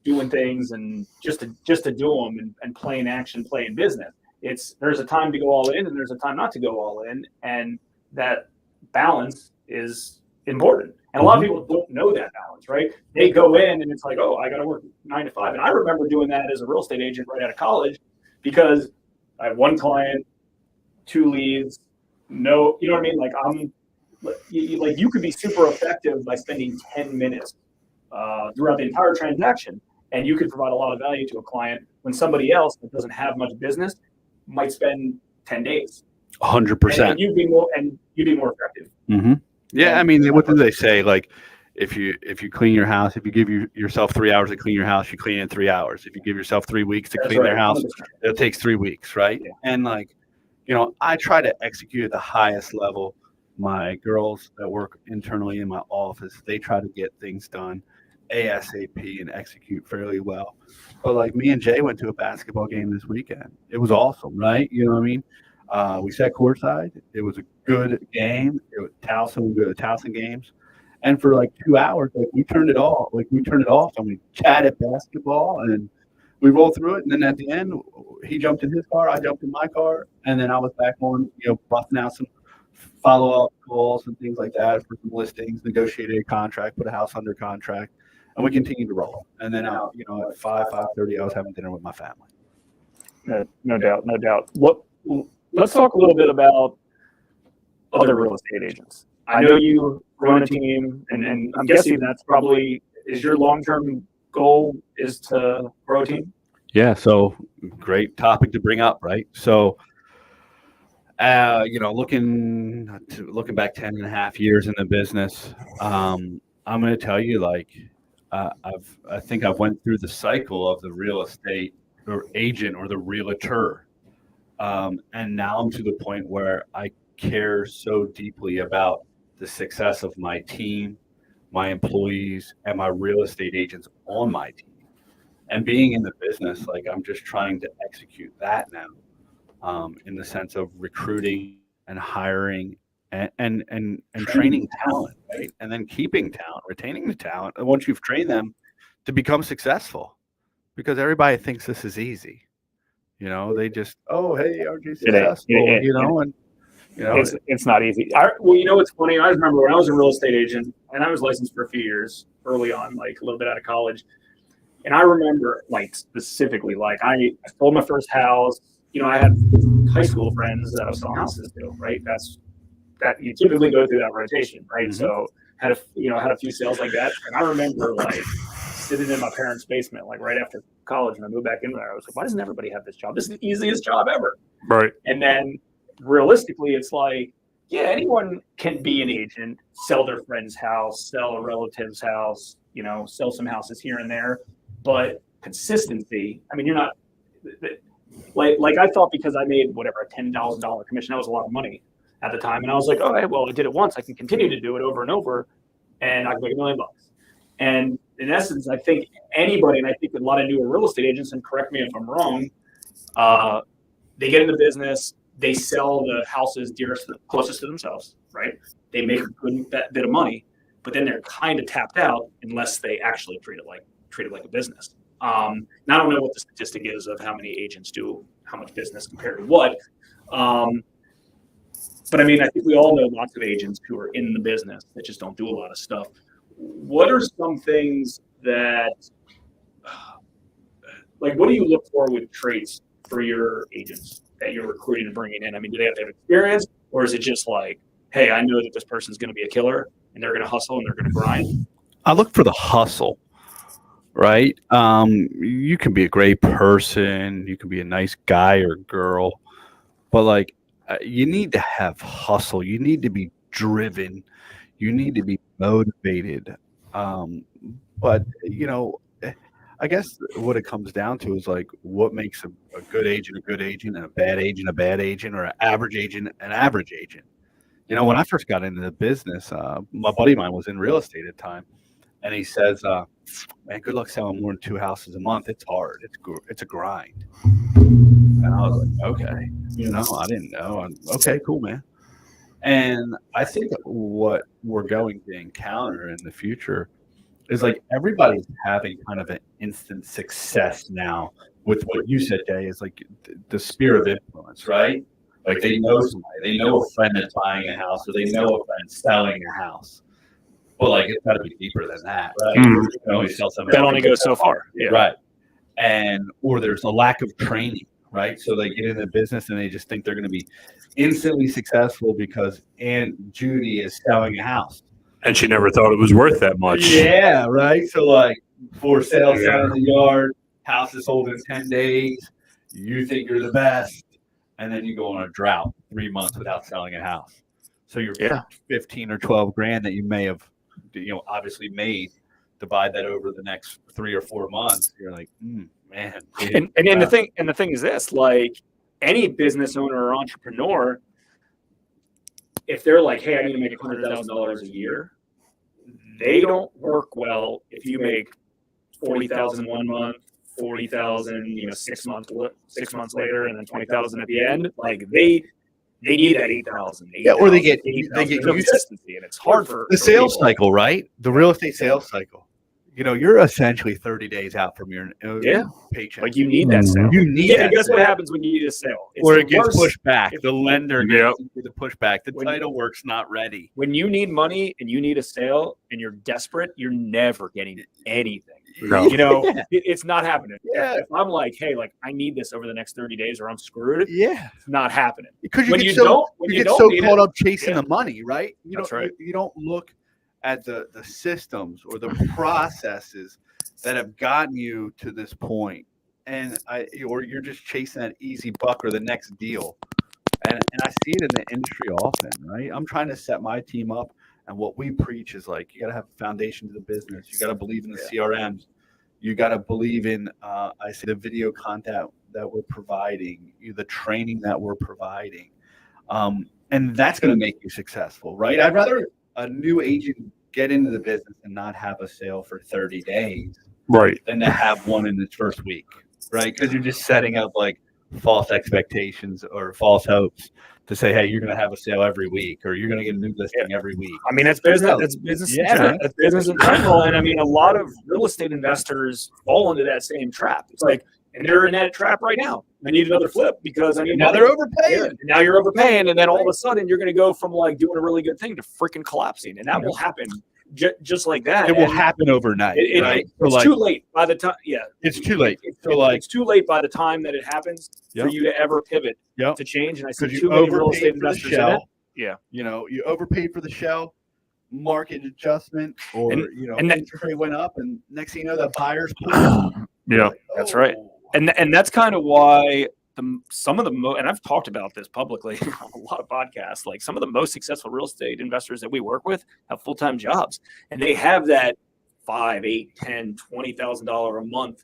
doing things and just to do them and playing action, playing business. There's a time to go all in and there's a time not to go all in. And that balance is important. And a lot of people don't know that balance, right? They go in and it's like, oh, I got to work 9 to 5. And I remember doing that as a real estate agent right out of college because I had one client, 2 leads, no, you know what I mean? Like you could be super effective by spending 10 minutes throughout the entire transaction. And you could provide a lot of value to a client when somebody else that doesn't have much business might spend 10 days. 100%. And you'd be more effective. Mm-hmm. Yeah, I mean, what do they say? Like, if you clean your house, if you give yourself 3 hours to clean your house, you clean in 3 hours. If you give yourself 3 weeks to clean their house, it takes 3 weeks, right? Yeah. And I try to execute at the highest level. My girls that work internally in my office, they try to get things done ASAP and execute fairly well. But me and Jay went to a basketball game this weekend. It was awesome, right? You know what I mean? We sat courtside. It was a good game. It was Towson. We go to Towson games, and for 2 hours, we turned it off. We turned it off, and we chatted basketball, and we rolled through it. And then at the end, he jumped in his car, I jumped in my car, and then I was back on, busting out some follow-up calls and things like that for some listings, negotiated a contract, put a house under contract, and we continued to roll. And then at 5:30, I was having dinner with my family. No doubt. Let's talk a little bit about other real estate agents. I know you run a team, and I'm guessing that's probably is your long-term goal is to grow a team. Yeah. So great topic to bring up, right? So, looking back 10 and a half years in the business, I'm going to tell you, I think I've went through the cycle of the real estate or agent or the realtor. And now I'm to the point where I care so deeply about the success of my team, my employees, and my real estate agents on my team. And being in the business, I'm just trying to execute that now, in the sense of recruiting and hiring and training talent, right? And then keeping talent, retaining the talent. And once you've trained them to become successful, because everybody thinks this is easy. They just, oh, hey, RJ successful, It's not easy. It's funny. I remember when I was a real estate agent and I was licensed for a few years early on, a little bit out of college. And I remember, specifically, I sold my first house. I had high school friends that I was selling houses to, right? That you typically go through that rotation, right? Mm-hmm. So had a few sales like that. And I remember sitting in my parents' basement, right after college, and I moved back in there. I was like, why doesn't everybody have this job? This is the easiest job ever. Right. And then realistically, it's anyone can be an agent, sell their friend's house, sell a relative's house, sell some houses here and there. But consistency, you're not I thought because I made a $10,000 commission, that was a lot of money at the time. And I was like, all right, well, I did it once. I can continue to do it over and over and I can make $1 million. And in essence, I think anybody, and I think a lot of newer real estate agents, and correct me if I'm wrong, they get in the business, they sell the houses closest to themselves, right? They make a good bit of money, but then they're kind of tapped out unless they actually treat it like a business. Now, I don't know what the statistic is of how many agents do how much business compared to what. But I think we all know lots of agents who are in the business that just don't do a lot of stuff. What are some things that, what do you look for with traits for your agents that you're recruiting and bringing in? Do they have to have experience, or is it just hey, I know that this person's going to be a killer and they're going to hustle and they're going to grind? I look for the hustle, right? You can be a great person, you can be a nice guy or girl, but like you need to have hustle. You need to be driven. You need to be motivated. But I guess what it comes down to is like what makes a good agent a good agent, and a bad agent a bad agent, or an average agent an average agent. When I first got into the business, my buddy of mine was in real estate at the time, and he says, "Man, good luck selling more than 2 houses a month. It's hard. It's a grind." And I was like, "Okay, I didn't know. Okay, cool, man." And I think what we're going to encounter in the future is like everybody's having kind of an instant success now with what you said, Jay, is like the sphere of influence, right? Like they know somebody, they know a friend that's buying a house, or they know a friend selling a house. But like it's got to be deeper than that, right? You can only sell something. That only goes so far. Yeah. Right. Or there's a lack of training, right? So they get in the business and they just think they're going to be instantly successful because Aunt Judy is selling a house. And she never thought it was worth that much. Yeah, right. So like for sale down in the yard, house is sold in 10 days. You think you're the best, and then you go on a drought 3 months without selling a house. So you're 15 or 12 grand that you may have, obviously made. Divide that over the next 3 or 4 months. You're like, man. And the thing is this: like any business owner or entrepreneur, if they're like, hey, I need to make $100,000 a year, they don't work well if you make 40,000 1 month, 40,000, 6 months later, and then 20,000 at the end. Like they need that 8,000. Or they get consistency, and it's hard for the sales cycle, right? The real estate sales cycle. You're essentially 30 days out from your paycheck. Like you need that sale. You need that. Guess what happens when you need a sale? Or it gets pushed back. The lender gets the pushback. The title work's not ready. When you need money and you need a sale and you're desperate, you're never getting anything. No. It's not happening. Yeah. If I'm like, hey, like I need this over the next 30 days or I'm screwed. Yeah. It's not happening. Because you get so caught up chasing the money, right? That's right. You don't look at the systems or the processes that have gotten you to this point, or you're just chasing that easy buck or the next deal. And I see it in the industry often, right? I'm trying to set my team up, and what we preach is like you got to have a foundation to the business. You got to believe in the CRMs. You got to believe in the video content that we're providing, the training that we're providing, and that's going to make you successful, right? I'd rather a new agent get into the business and not have a sale for 30 days, right, than to have one in its first week, right? Because you're just setting up like false expectations or false hopes to say, hey, you're going to have a sale every week, or you're going to get a new listing every week. I mean, that's business. That's business. That's business in general. And I mean, a lot of real estate investors fall into that same trap. It's like, and they're in that trap right now. I need another flip because I mean now they're overpaying. Yeah, now you're overpaying, and then all of a sudden you're going to go from like doing a really good thing to freaking collapsing, and that will happen just like that. It will happen overnight. Right? It's too late by the time. Yeah, it's too late. It's too late by the time that it happens for you to ever pivot to change. And I see too many real estate investors in it. Yeah, you overpaid for the shell. Market adjustment, or interest rate went up, and next thing you know, the buyers. That's right. And that's kind of why some of the and I've talked about this publicly on a lot of podcasts, like some of the most successful real estate investors that we work with have full-time jobs, and they have that $5,000, $8,000, $10,000, $20,000 a month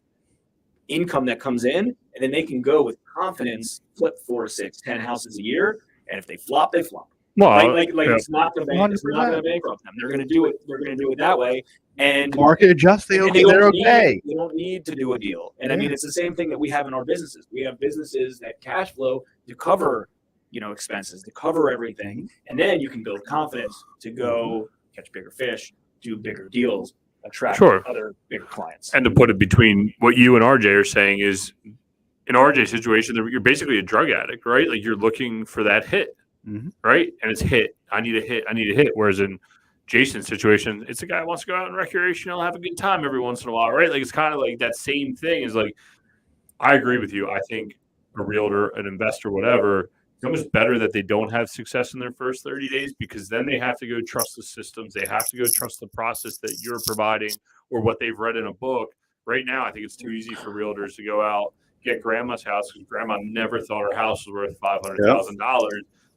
income that comes in, and then they can go with confidence, flip 4, 6, 10 houses a year, and if they flop, they flop. Well, it's not going to bankrupt them. They're going to do it. They're going to do it that way. And market adjust. They're okay. They don't need to do a deal. And I mean, it's the same thing that we have in our businesses. We have businesses that cash flow to cover, expenses, to cover everything, and then you can build confidence to go catch bigger fish, do bigger deals, attract other bigger clients. And to put it between what you and RJ are saying is, in RJ's situation, you're basically a drug addict, right? Like you're looking for that hit. Mm-hmm. Right. And it's hit. I need a hit. Whereas in Jason's situation, it's a guy who wants to go out and recreational, have a good time every once in a while. Right. Like it's kind of like that same thing is like, I agree with you. I think a realtor, an investor, whatever, it's almost better that they don't have success in their first 30 days because then they have to go trust the systems. They have to go trust the process that you're providing or what they've read in a book. Right now, I think it's too easy for realtors to go out get grandma's house because grandma never thought her house was worth $500,000.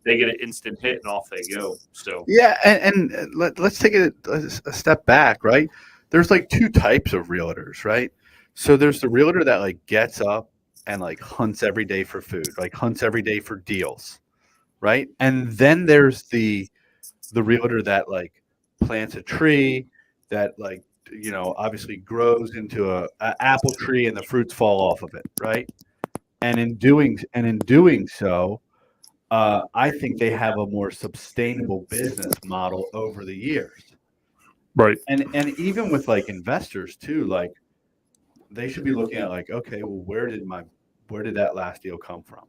They get an instant hit and off they go. So yeah, and let's take it a step back, right? There's like two types of realtors, right? So there's the realtor that like gets up and like hunts every day for food, like hunts every day for deals, right? And then there's the realtor that like plants a tree that like obviously grows into a apple tree and the fruits fall off of it, right? And in doing so, I think they have a more sustainable business model over the years. right. And even with like investors too, like they should be looking at like, okay, well, where did that last deal come from?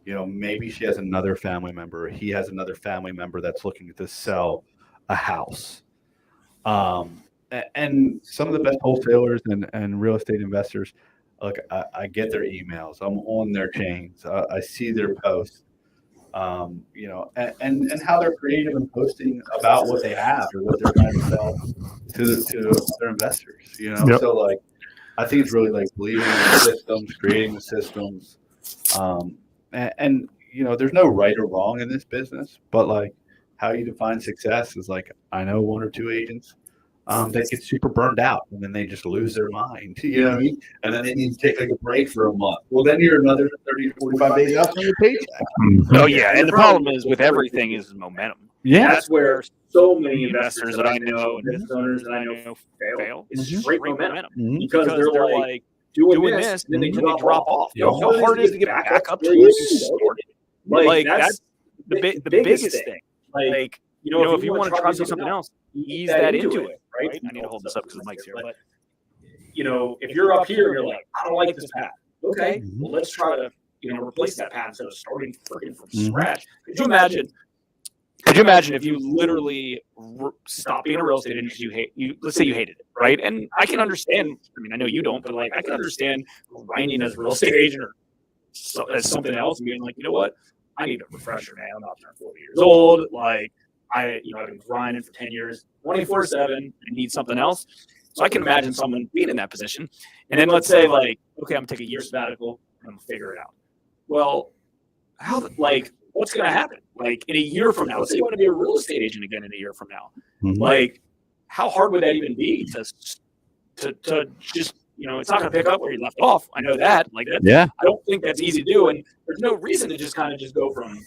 Maybe she has another family member, or he has another family member that's looking to sell a house. And some of the best wholesalers and real estate investors, look, I get their emails. I'm on their chains. I see their posts. And how they're creative and posting about what they have or what they're trying to sell to their investors. Yep. So like, I think it's really like believing in the systems, creating the systems, and there's no right or wrong in this business, but like how you define success is like I know one or two agents that get super burned out and then they just lose their mind, you know what I mean? And then they need to take like a break for a month. Well, then you're another 30 to 45 days out from your paycheck. Oh yeah, and the problem is with everything is momentum. Yeah. That's where so many investors that I know and business owners that I know fail. It's straight momentum because they're like doing this and then they drop off. You know how hard it is to get back up to where you started. Like that's the biggest thing. Like if you want to try to do something else, ease that into it, right? I need to hold this up because the mic's here. But if you're up here and you're like, I don't like this path. Okay, well let's try to replace that path instead of starting freaking from scratch. Could you imagine if you literally stopped being a real estate agent because let's say you hated it, right? And I can understand. I mean, I know you don't, but like I can understand grinding as a real estate agent or as something else and being like, you know what, I need a refresher, man. I'm not turning 40 years old. Like I've been grinding for 10 years, 24/7. I need something else. So I can imagine someone being in that position, and then let's say like, okay, I'm gonna take a year sabbatical and I'm gonna figure it out. Well, what's going to happen? Like in a year from now, let's say you want to be a real estate agent again in a year from now. Like, how hard would that even be to just, it's not going to pick up where you left off. I know that. Like, I don't think that's easy to do. And there's no reason to just kind of just go from,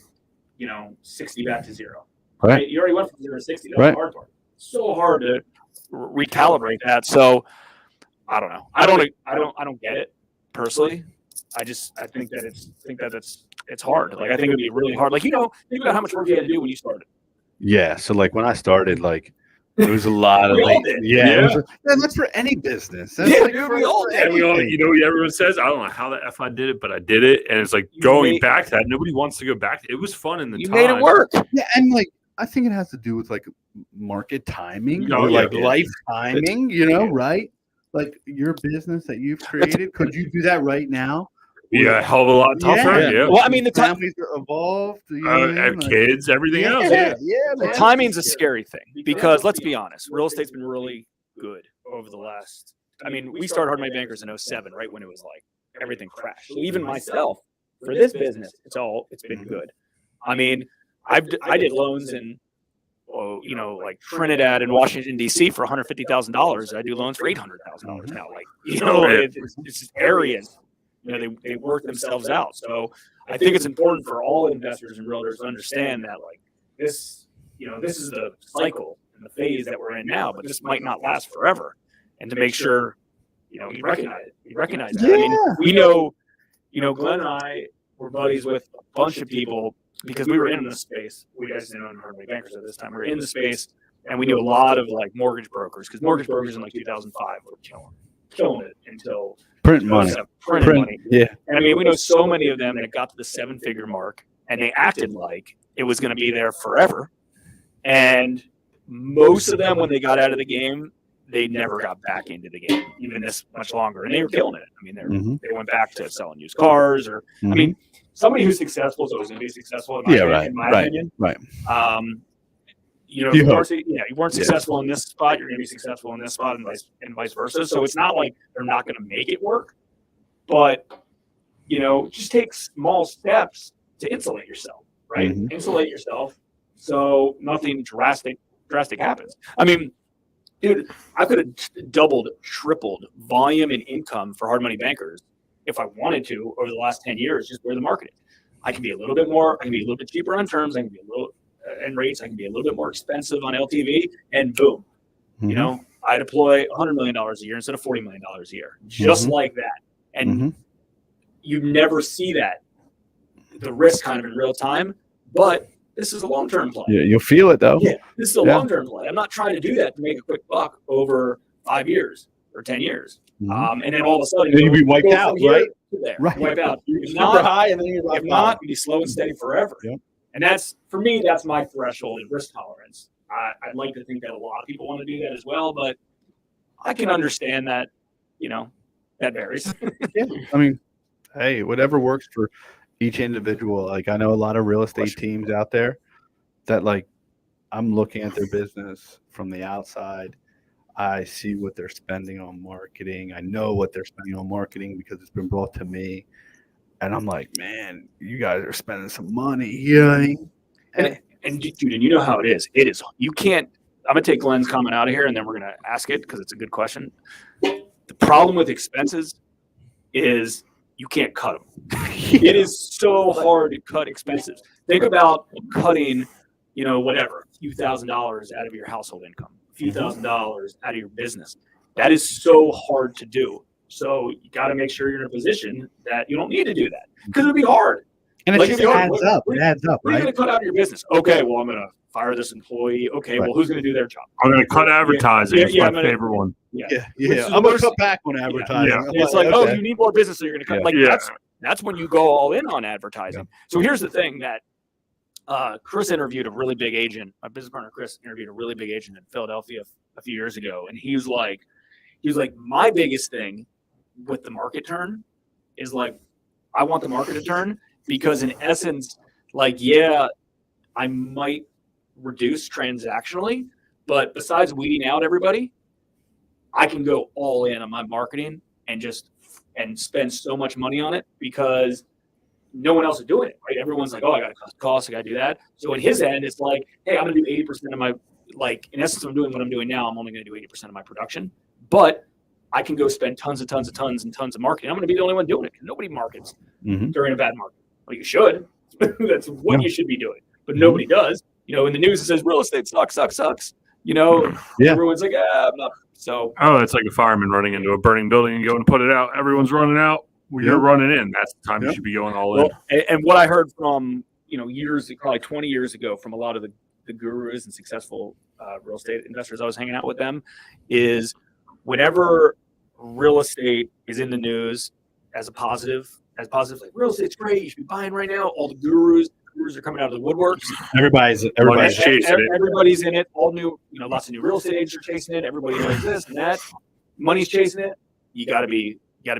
60 back to zero. Right? You already went from 0 to 60. That's the hard part. So hard to recalibrate that. So I don't know. I don't get it personally. I think that it's hard. Like I think it'd be really hard. Like think about how much work you had to do when you started. Yeah. So like when I started, like there was a lot of that's for any business. That's we all did. Everyone says, I don't know how the F I did it, but I did it. And it's like going back to that. Nobody wants to go back. It was fun in the time. You made it work. Yeah, and like I think it has to do with like market timing or life timing, right? Like your business that you've created, could you do that right now? Yeah, a hell of a lot tougher. Yeah. Well, I mean, the families are evolved. Have kids, everything else. Yeah. The timing's a scary thing because let's be honest, real estate's been really good over the last. I mean, we started Hard Money Bankers in 2007, right when it was like everything crashed. So even myself, for this business, it's been good. I mean, I did loans in like Trinidad and Washington D.C. for $150,000. I do loans for $800,000 now. Like it's just areas. They work themselves out. So I think it's important for all investors and realtors to understand that like this, this is the cycle and the phase that we're in now, but this might not last forever. And to make sure, you recognize that. I mean, we know, Glenn and I were buddies with a bunch of people because we were in the space. We guys didn't own Hard Money Bankers at this time. We were in the space and we knew a lot of like mortgage brokers because mortgage brokers in like 2005 were killing it until print money. Yeah. And I mean, we know so many of them that got to the 7-figure mark and they acted like it was going to be there forever. And most of them, when they got out of the game, they never got back into the game, even this much longer. And they were killing it. I mean, they went back to selling used cars or, I mean, somebody who's successful is always going to be successful in my opinion. Right. If you weren't successful in this spot, you're going to be successful in this spot and vice versa. So it's not like they're not going to make it work. But just take small steps to insulate yourself, right? Mhm. Insulate yourself so nothing drastic happens. I mean, dude, I could have doubled, tripled volume and income for hard money bankers if I wanted to over the last 10 years, just where the market is. I can be a little bit more, I can be a little bit cheaper on terms, I can be a little and rates, I can be a little bit more expensive on LTV, and boom, Mhm. I deploy $100 million a year instead of $40 million a year, just like that. And you never see that, the risk kind of in real time, but this is a long-term play. Yeah, you'll feel it though. Yeah, this is a long-term play. I'm not trying to do that to make a quick buck over 5 years or 10 years. And then all of a sudden, Then you'll be wiped out, right? Right. Wipe out. You're super high, and then you're If not, you'll be slow and steady forever. Yep. And that's, for me, that's my threshold of risk tolerance. I'd like to think that a lot of people want to do that as well, but I can understand that, that varies. Yeah. I mean, hey, whatever works for each individual. Like, I know a lot of real estate teams out there that, like, I'm looking at their business from the outside. I see what they're spending on marketing. I know what they're spending on marketing because it's been brought to me. And I'm like, man, you guys are spending some money. You know what I mean? And dude, and you know how it is. It is, you can't, I'm going to take Glenn's comment out of here, and then we're going to ask it because it's a good question. The problem with expenses is you can't cut them. It is so hard to cut expenses. Think about cutting, whatever, a few $1,000s out of your household income, a few $1,000s out of your business. That is so hard to do. So you got to make sure you're in a position that you don't need to do that, because it'll be hard. And it just adds up. It adds up, You're right? going to cut out of your business. Okay, well, I'm going to fire this employee. Okay, well, who's going to do their job? I'm going to cut advertising. It's my gonna- favorite one. Yeah. I'm going to cut back on advertising. Yeah. I'm It's like, oh, you need more business, so you're going to cut. Like, Yeah. that's when you go all in on advertising. So here's the thing that Chris interviewed a really big agent. My business partner Chris interviewed a really big agent in Philadelphia a few years ago, and he was like, my biggest thing with the market turn is, like, I want the market to turn, because in essence, like, yeah, I might reduce transactionally, but besides weeding out everybody, I can go all in on my marketing and spend so much money on it because no one else is doing it, right? Everyone's like, oh, I got to cut costs, I got to do that. So in his end, it's like, hey, I'm going to do 80% of my, like, in essence, I'm doing what I'm doing now. I'm only going to do 80% of my production, but I can go spend tons of marketing. I'm going to be the only one doing it. Nobody markets during a bad market. Well, you should. That's what you should be doing, but nobody does. In the news it says real estate sucks. Everyone's like, I'm not. So it's like a fireman running into a burning building and going to put it out. Everyone's running out. Well, you're running in. That's the time you should be going all in. And what I heard from years, probably 20 years ago, from a lot of the gurus and successful real estate investors I was hanging out with them, is whenever real estate is in the news as positive, like, real estate's great, you should be buying right now. All the gurus are coming out of the woodworks. Everybody's chasing it. Everybody's in it. All new, lots of new real estate agents are chasing it. Everybody knows this and that. Money's chasing it. You gotta be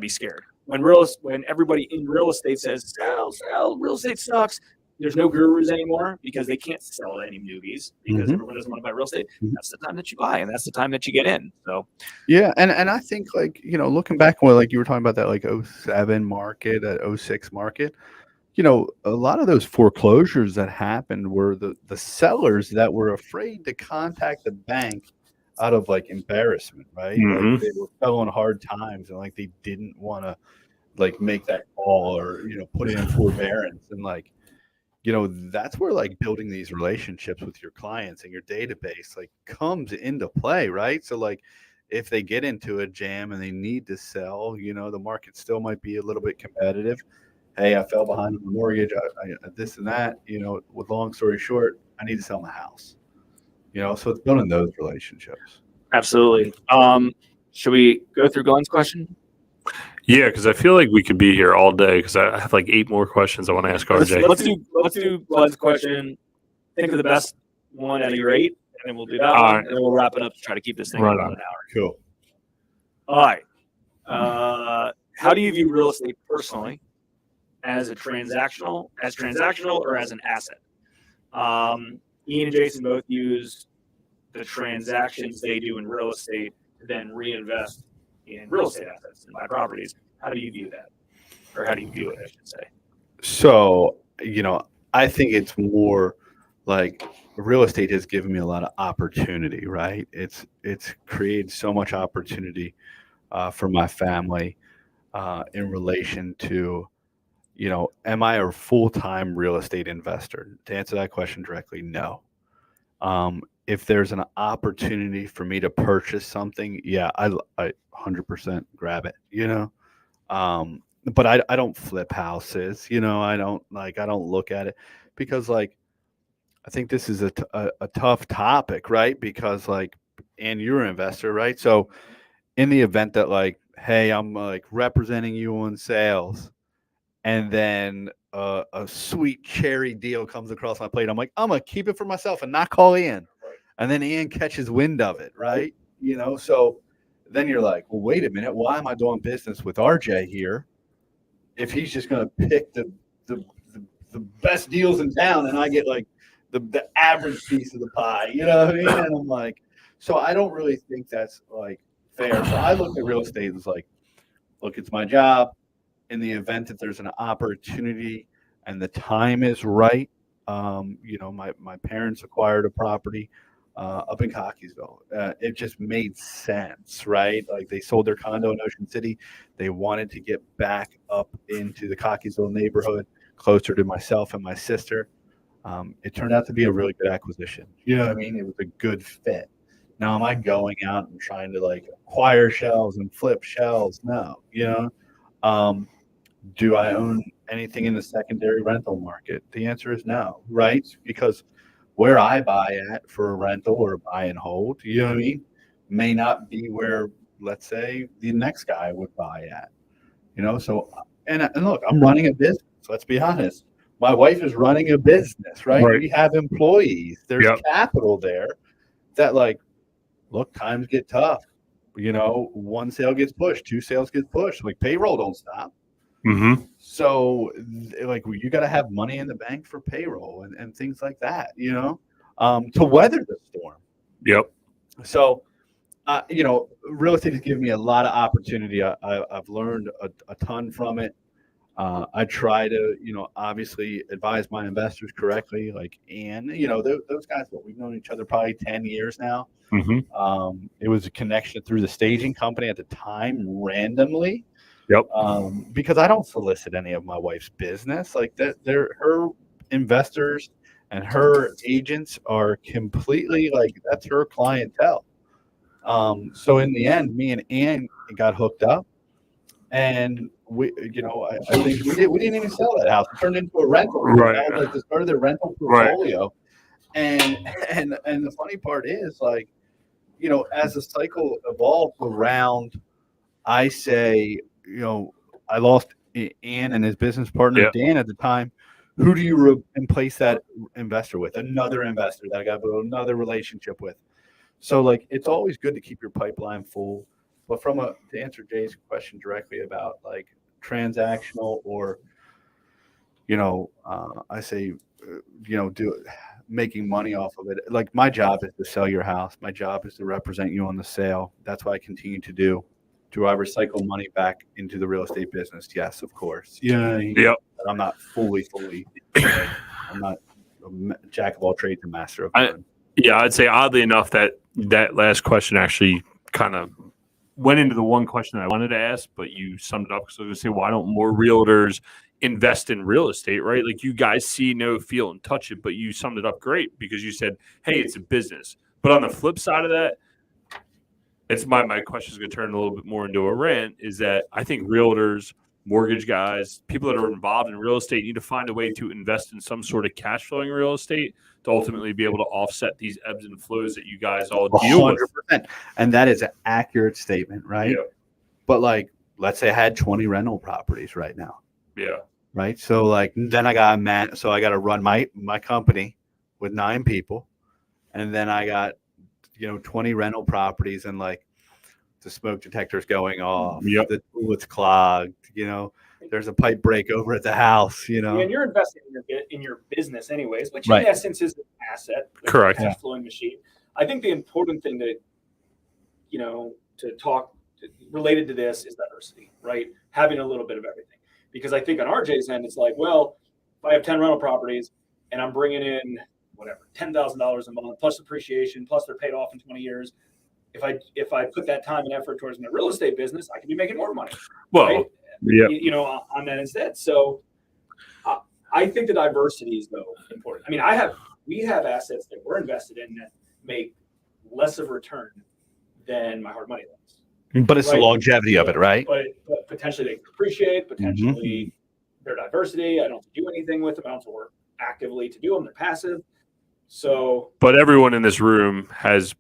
scared. When everybody in real estate says sell, real estate sucks, there's no gurus anymore because they can't sell any newbies because everyone doesn't want to buy real estate. That's the time that you buy, and that's the time that you get in. So yeah, and I think, like, looking back when, like, you were talking about that, like, 07 market, that 06 market, a lot of those foreclosures that happened were the sellers that were afraid to contact the bank out of, like, embarrassment, right? Like, they were fell on hard times, and, like, they didn't want to, like, make that call or put it in forbearance, and, like, that's where, like, building these relationships with your clients and your database, like, comes into play, right? So, like, if they get into a jam and they need to sell, the market still might be a little bit competitive. Hey, I fell behind on the mortgage, I this and that, with long story short, I need to sell my house. So it's building those relationships. absolutely. Should we go through Glenn's question? Yeah, because I feel like we could be here all day because I have like 8 more questions I want to ask RJ. Let's do Glenn's question. Think of the best one out of your 8, and then we'll do that one, right. and then we'll wrap it up to try to keep this thing Right about on. an hour. Cool. All right. How do you view real estate personally, as transactional or as an asset? Ian and Jason both use the transactions they do in real estate to then reinvest in real estate assets and buy properties. How do you view that? or how do you view it, I should say? So, I think it's more like real estate has given me a lot of opportunity, right? It's created so much opportunity for my family in relation to, am I a full-time real estate investor? To answer that question directly, no. If there's an opportunity for me to purchase something, yeah, I 100% grab it, but I don't flip houses, I don't look at it because I think this is a tough topic, right? Because and you're an investor, right? So in the event that hey, I'm representing you on sales, and then a sweet cherry deal comes across my plate, I'm gonna keep it for myself and not call Ian, and then Ian catches wind of it, right? So then you're like, well, wait a minute, why am I doing business with RJ here if he's just gonna pick the best deals in town and I get the average piece of the pie, you know what I mean? And I'm like, so I don't really think that's fair. So I look at real estate as look, it's my job. In the event that there's an opportunity and the time is right, my parents acquired a property up in Cockeysville. It just made sense, right? They sold their condo in Ocean City. They wanted to get back up into the Cockeysville neighborhood, closer to myself and my sister. It turned out to be a really good acquisition. You know what I mean? It was a good fit. Now, am I going out and trying to acquire shells and flip shells? No, do I own anything in the secondary rental market? The answer is no, right? Because where I buy at for a rental or buy and hold, you know what I mean, may not be where, let's say, the next guy would buy at. So, and look, I'm running a business. Let's be honest. My wife is running a business, right? We have employees. There's capital there that look, times get tough. One sale gets pushed, two sales get pushed. Payroll don't stop. Mm-hmm. So you got to have money in the bank for payroll and things like that, to weather the storm. Yep. So, real estate has given me a lot of opportunity. I've learned a ton from it. I try to, obviously advise my investors correctly. And, those guys, we've known each other probably 10 years now. Mm-hmm. It was a connection through the staging company at the time, randomly. Yep. Because I don't solicit any of my wife's business. They're her investors and her agents are completely that's her clientele. So in the end, me and Ann got hooked up, and we, I think we didn't even sell that house. It turned into a rental. Right. That was started their rental portfolio. Right. And the funny part is as the cycle evolved around, I say, I lost Ian and his business partner, Dan, at the time. Who do you replace that investor with? Another investor that I got another relationship with. So it's always good to keep your pipeline full. But to answer Jay's question directly about transactional or, I say, making money off of it. My job is to sell your house. My job is to represent you on the sale. That's what I continue to do. Do I recycle money back into the real estate business? Yes, of course. Yeah. Yep. But I'm not fully. I'm not a jack of all trades and master of none. I'd say oddly enough that last question actually kind of went into the one question I wanted to ask, but you summed it up. So I was going to say, why don't more realtors invest in real estate, right? You guys see, know, feel, and touch it, but you summed it up great because you said, hey, it's a business. But on the flip side of that, it's my question is going to turn a little bit more into a rant, is that I think realtors, mortgage guys, people that are involved in real estate need to find a way to invest in some sort of cash flowing real estate to ultimately be able to offset these ebbs and flows that you guys all deal 100%. With. And that is an accurate statement, right? Yeah. But let's say I had 20 rental properties right now. Yeah. Right. So then I got I got to run my company with 9 people. And then I got 20 rental properties and the smoke detector's going off. Yep. The toilet's clogged. There's a pipe break over at the house. And you're investing in your business anyways, which right. in essence is an asset. Correct. Cash flowing machine. I think the important thing to talk related to this is diversity, right? Having a little bit of everything. Because I think on RJ's end, it's like, well, if I have 10 rental properties and I'm bringing in whatever, $10,000 a month plus appreciation, plus they're paid off in 20 years. If I put that time and effort towards my real estate business, I can be making more money. Well, right? yeah, On that instead. So I think the diversity is though important. I mean, we have assets that we're invested in that make less of a return than my hard money loans. But it's the longevity of it, right? But potentially they can appreciate, potentially their diversity. I don't have to do anything with them. I don't have to work actively to do them. They're passive. So, but everyone in this room has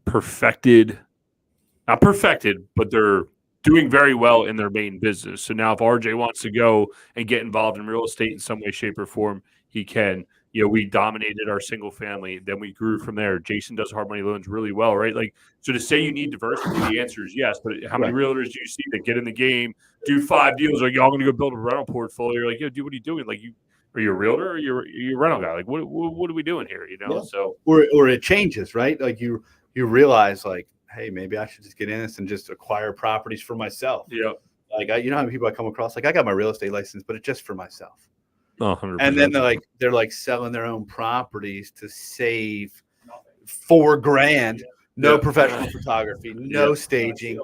not perfected, but they're doing very well in their main business. So now if RJ wants to go and get involved in real estate in some way, shape, or form, he can. We dominated our single family. Then we grew from there. Jason does hard money loans really well, right? Like, so to say you need diversity, the answer is yes. But how many realtors do you see that get in the game, do 5 deals, like, y'all going to go build a rental portfolio? You're like, dude, what are you doing? Like, are you a realtor or you're a rental guy? Like, what are we doing here? So or it changes, right? Like you realize, like, hey, maybe I should just get in this and just acquire properties for myself. Yeah. Like, how many people I come across? Like, I got my real estate license, but it's just for myself. 100%. And then they're selling their own properties to save $4,000. No professional photography, no staging,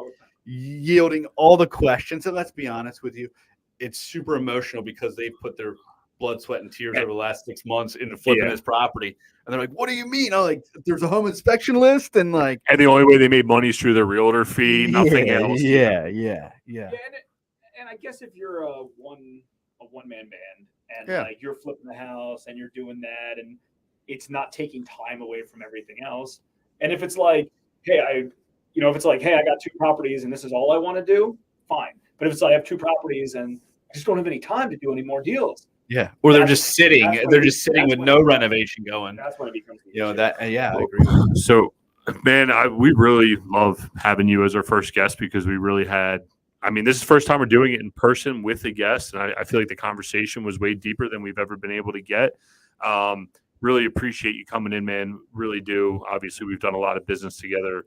yielding all the questions. And let's be honest with you, it's super emotional because they've put their blood, sweat, and tears over the last 6 months into flipping this property. And they're like, what do you mean? I'm like, there's a home inspection list. And the only way they made money is through their realtor fee, nothing else. Yeah. And I guess if you're a one-man band and you're flipping the house and you're doing that and it's not taking time away from everything else. And if it's like, hey, I got 2 properties and this is all I want to do, fine. But if it's like I have 2 proproperties and I just don't have any time to do any more deals. Yeah. Or they're just sitting. They're just sitting with no renovation going. That's when it becomes I agree. So, man, we really love having you as our first guest because we really had. I mean, this is the first time we're doing it in person with a guest, and I feel like the conversation was way deeper than we've ever been able to get. Really appreciate you coming in, man. Really do. Obviously, we've done a lot of business together.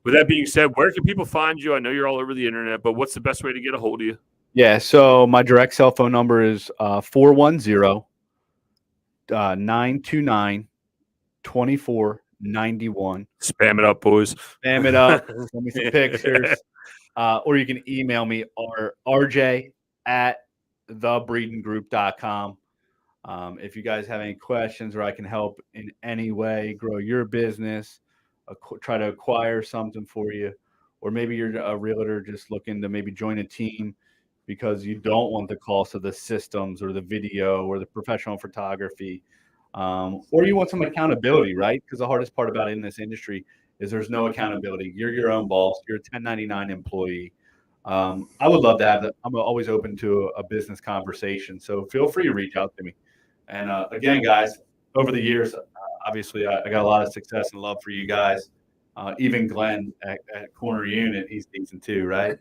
With that being said, where can people find you? I know you're all over the internet, but what's the best way to get a hold of you? Yeah, so my direct cell phone number is 410-929-2491. Spam it up, boys. Spam it up. Send me some pictures. Or you can email me rj@thebreedengroup.com. If you guys have any questions or I can help in any way grow your business, try to acquire something for you, or maybe you're a realtor just looking to maybe join a team because you don't want the cost of the systems or the video or the professional photography, or you want some accountability, right? Because the hardest part about it in this industry is there's no accountability. You're your own boss. You're a 1099 employee. I would love to have that. I'm always open to a business conversation. So feel free to reach out to me. And again, guys, over the years, obviously I got a lot of success and love for you guys. Even Glenn at Corner Unit, he's decent too, right?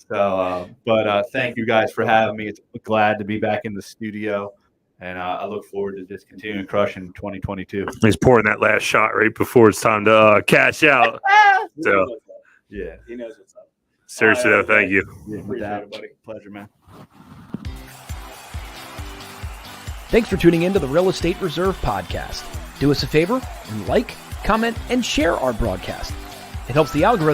So, but thank you guys for having me. It's glad to be back in the studio. And I look forward to just continuing to crush in 2022. He's pouring that last shot right before it's time to cash out. So, yeah, he knows what's up. Seriously, though, thank you. Yeah, appreciate it, buddy. Pleasure, man. Thanks for tuning in to the Real Estate Reserve podcast. Do us a favor and like, comment, and share our broadcast. It helps the algorithm